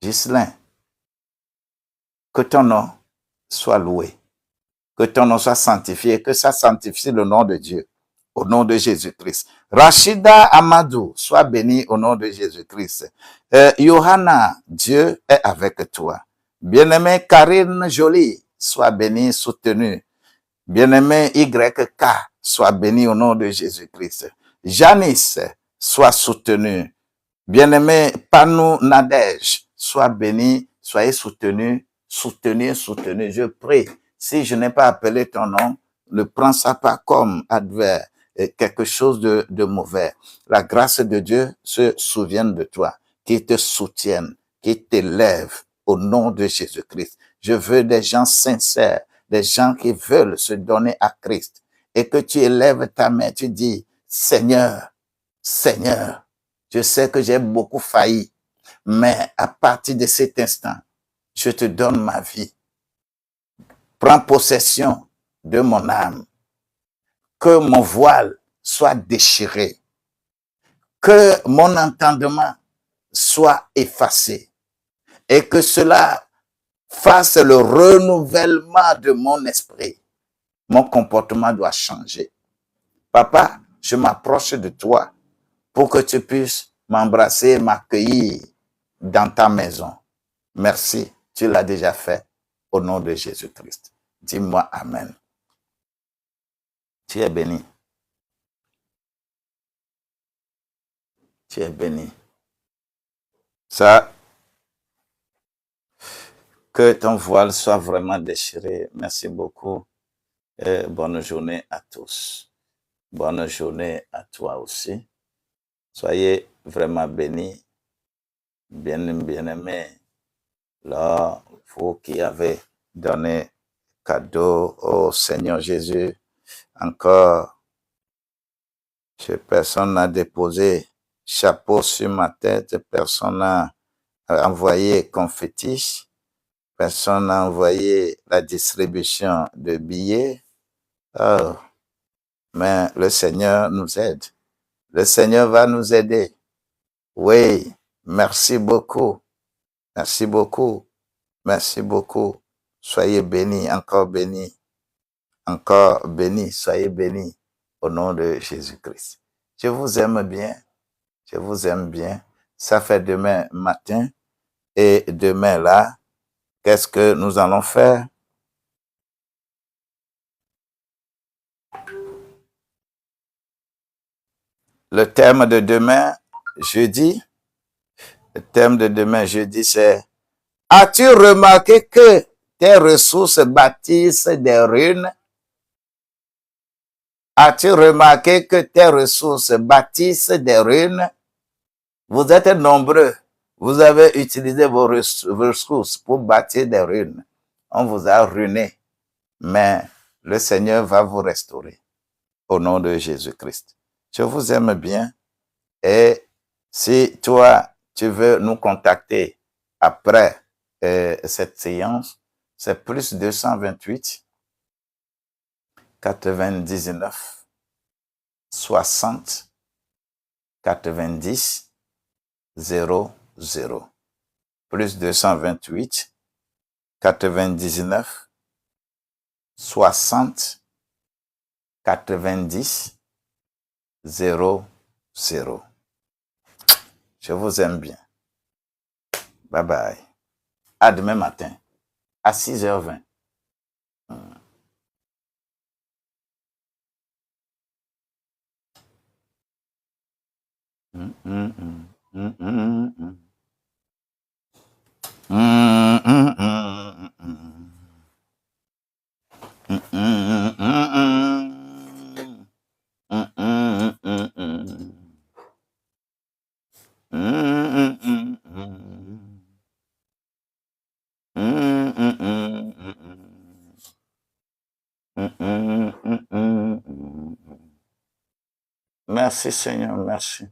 Ghislain, que ton nom soit loué, que ton nom soit sanctifié, que ça sanctifie le nom de Dieu, au nom de Jésus-Christ. Rachida Amadou, sois béni au nom de Jésus-Christ. Johanna, Dieu est avec toi. Bien-aimé Karine Jolie, sois béni, soutenu. Bien-aimé YK, sois béni au nom de Jésus-Christ. Janice, sois soutenu. Bien-aimé Panou Nadège, sois béni, soyez soutenu. Je prie, si je n'ai pas appelé ton nom, ne prends ça pas comme adverse, quelque chose de mauvais. La grâce de Dieu se souvienne de toi, qui te soutienne, qui t'élève au nom de Jésus-Christ. Je veux des gens sincères, des gens qui veulent se donner à Christ, et que tu élèves ta main, tu dis, Seigneur, je sais que j'ai beaucoup failli, mais à partir de cet instant, je te donne ma vie. Prends possession de mon âme. Que mon voile soit déchiré. Que mon entendement soit effacé. Et que cela fasse le renouvellement de mon esprit. Mon comportement doit changer. Papa, je m'approche de toi pour que tu puisses m'embrasser, m'accueillir dans ta maison. Merci, tu l'as déjà fait au nom de Jésus-Christ. Dis-moi Amen. Tu es béni. Tu es béni. Ça, Que ton voile soit vraiment déchiré. Merci beaucoup. Et bonne journée à tous. Bonne journée à toi aussi. Soyez vraiment bénis, bien-aimés. Là, vous qui avez donné cadeau au Seigneur Jésus, encore, personne n'a déposé chapeau sur ma tête, personne n'a envoyé confetti, personne n'a envoyé la distribution de billets. Oh, mais le Seigneur nous aide. Le Seigneur va nous aider. Oui, merci beaucoup. Merci beaucoup. Merci beaucoup. Soyez bénis, encore bénis. Encore bénis, soyez bénis au nom de Jésus-Christ. Je vous aime bien. Je vous aime bien. Ça fait demain matin. Et demain là, qu'est-ce que nous allons faire? Le thème de demain, jeudi, c'est: as-tu remarqué que tes ressources bâtissent des ruines? As-tu remarqué que tes ressources bâtissent des ruines? Vous êtes nombreux. Vous avez utilisé vos ressources pour bâtir des ruines. On vous a ruiné. Mais le Seigneur va vous restaurer au nom de Jésus-Christ. Je vous aime bien. Et si toi, tu veux nous contacter après cette séance, c'est plus 228 99 60 90 00. Plus 228 99 60 90 00. Je vous aime bien. Bye bye. À demain matin, à 6h20. Merci Seigneur, merci.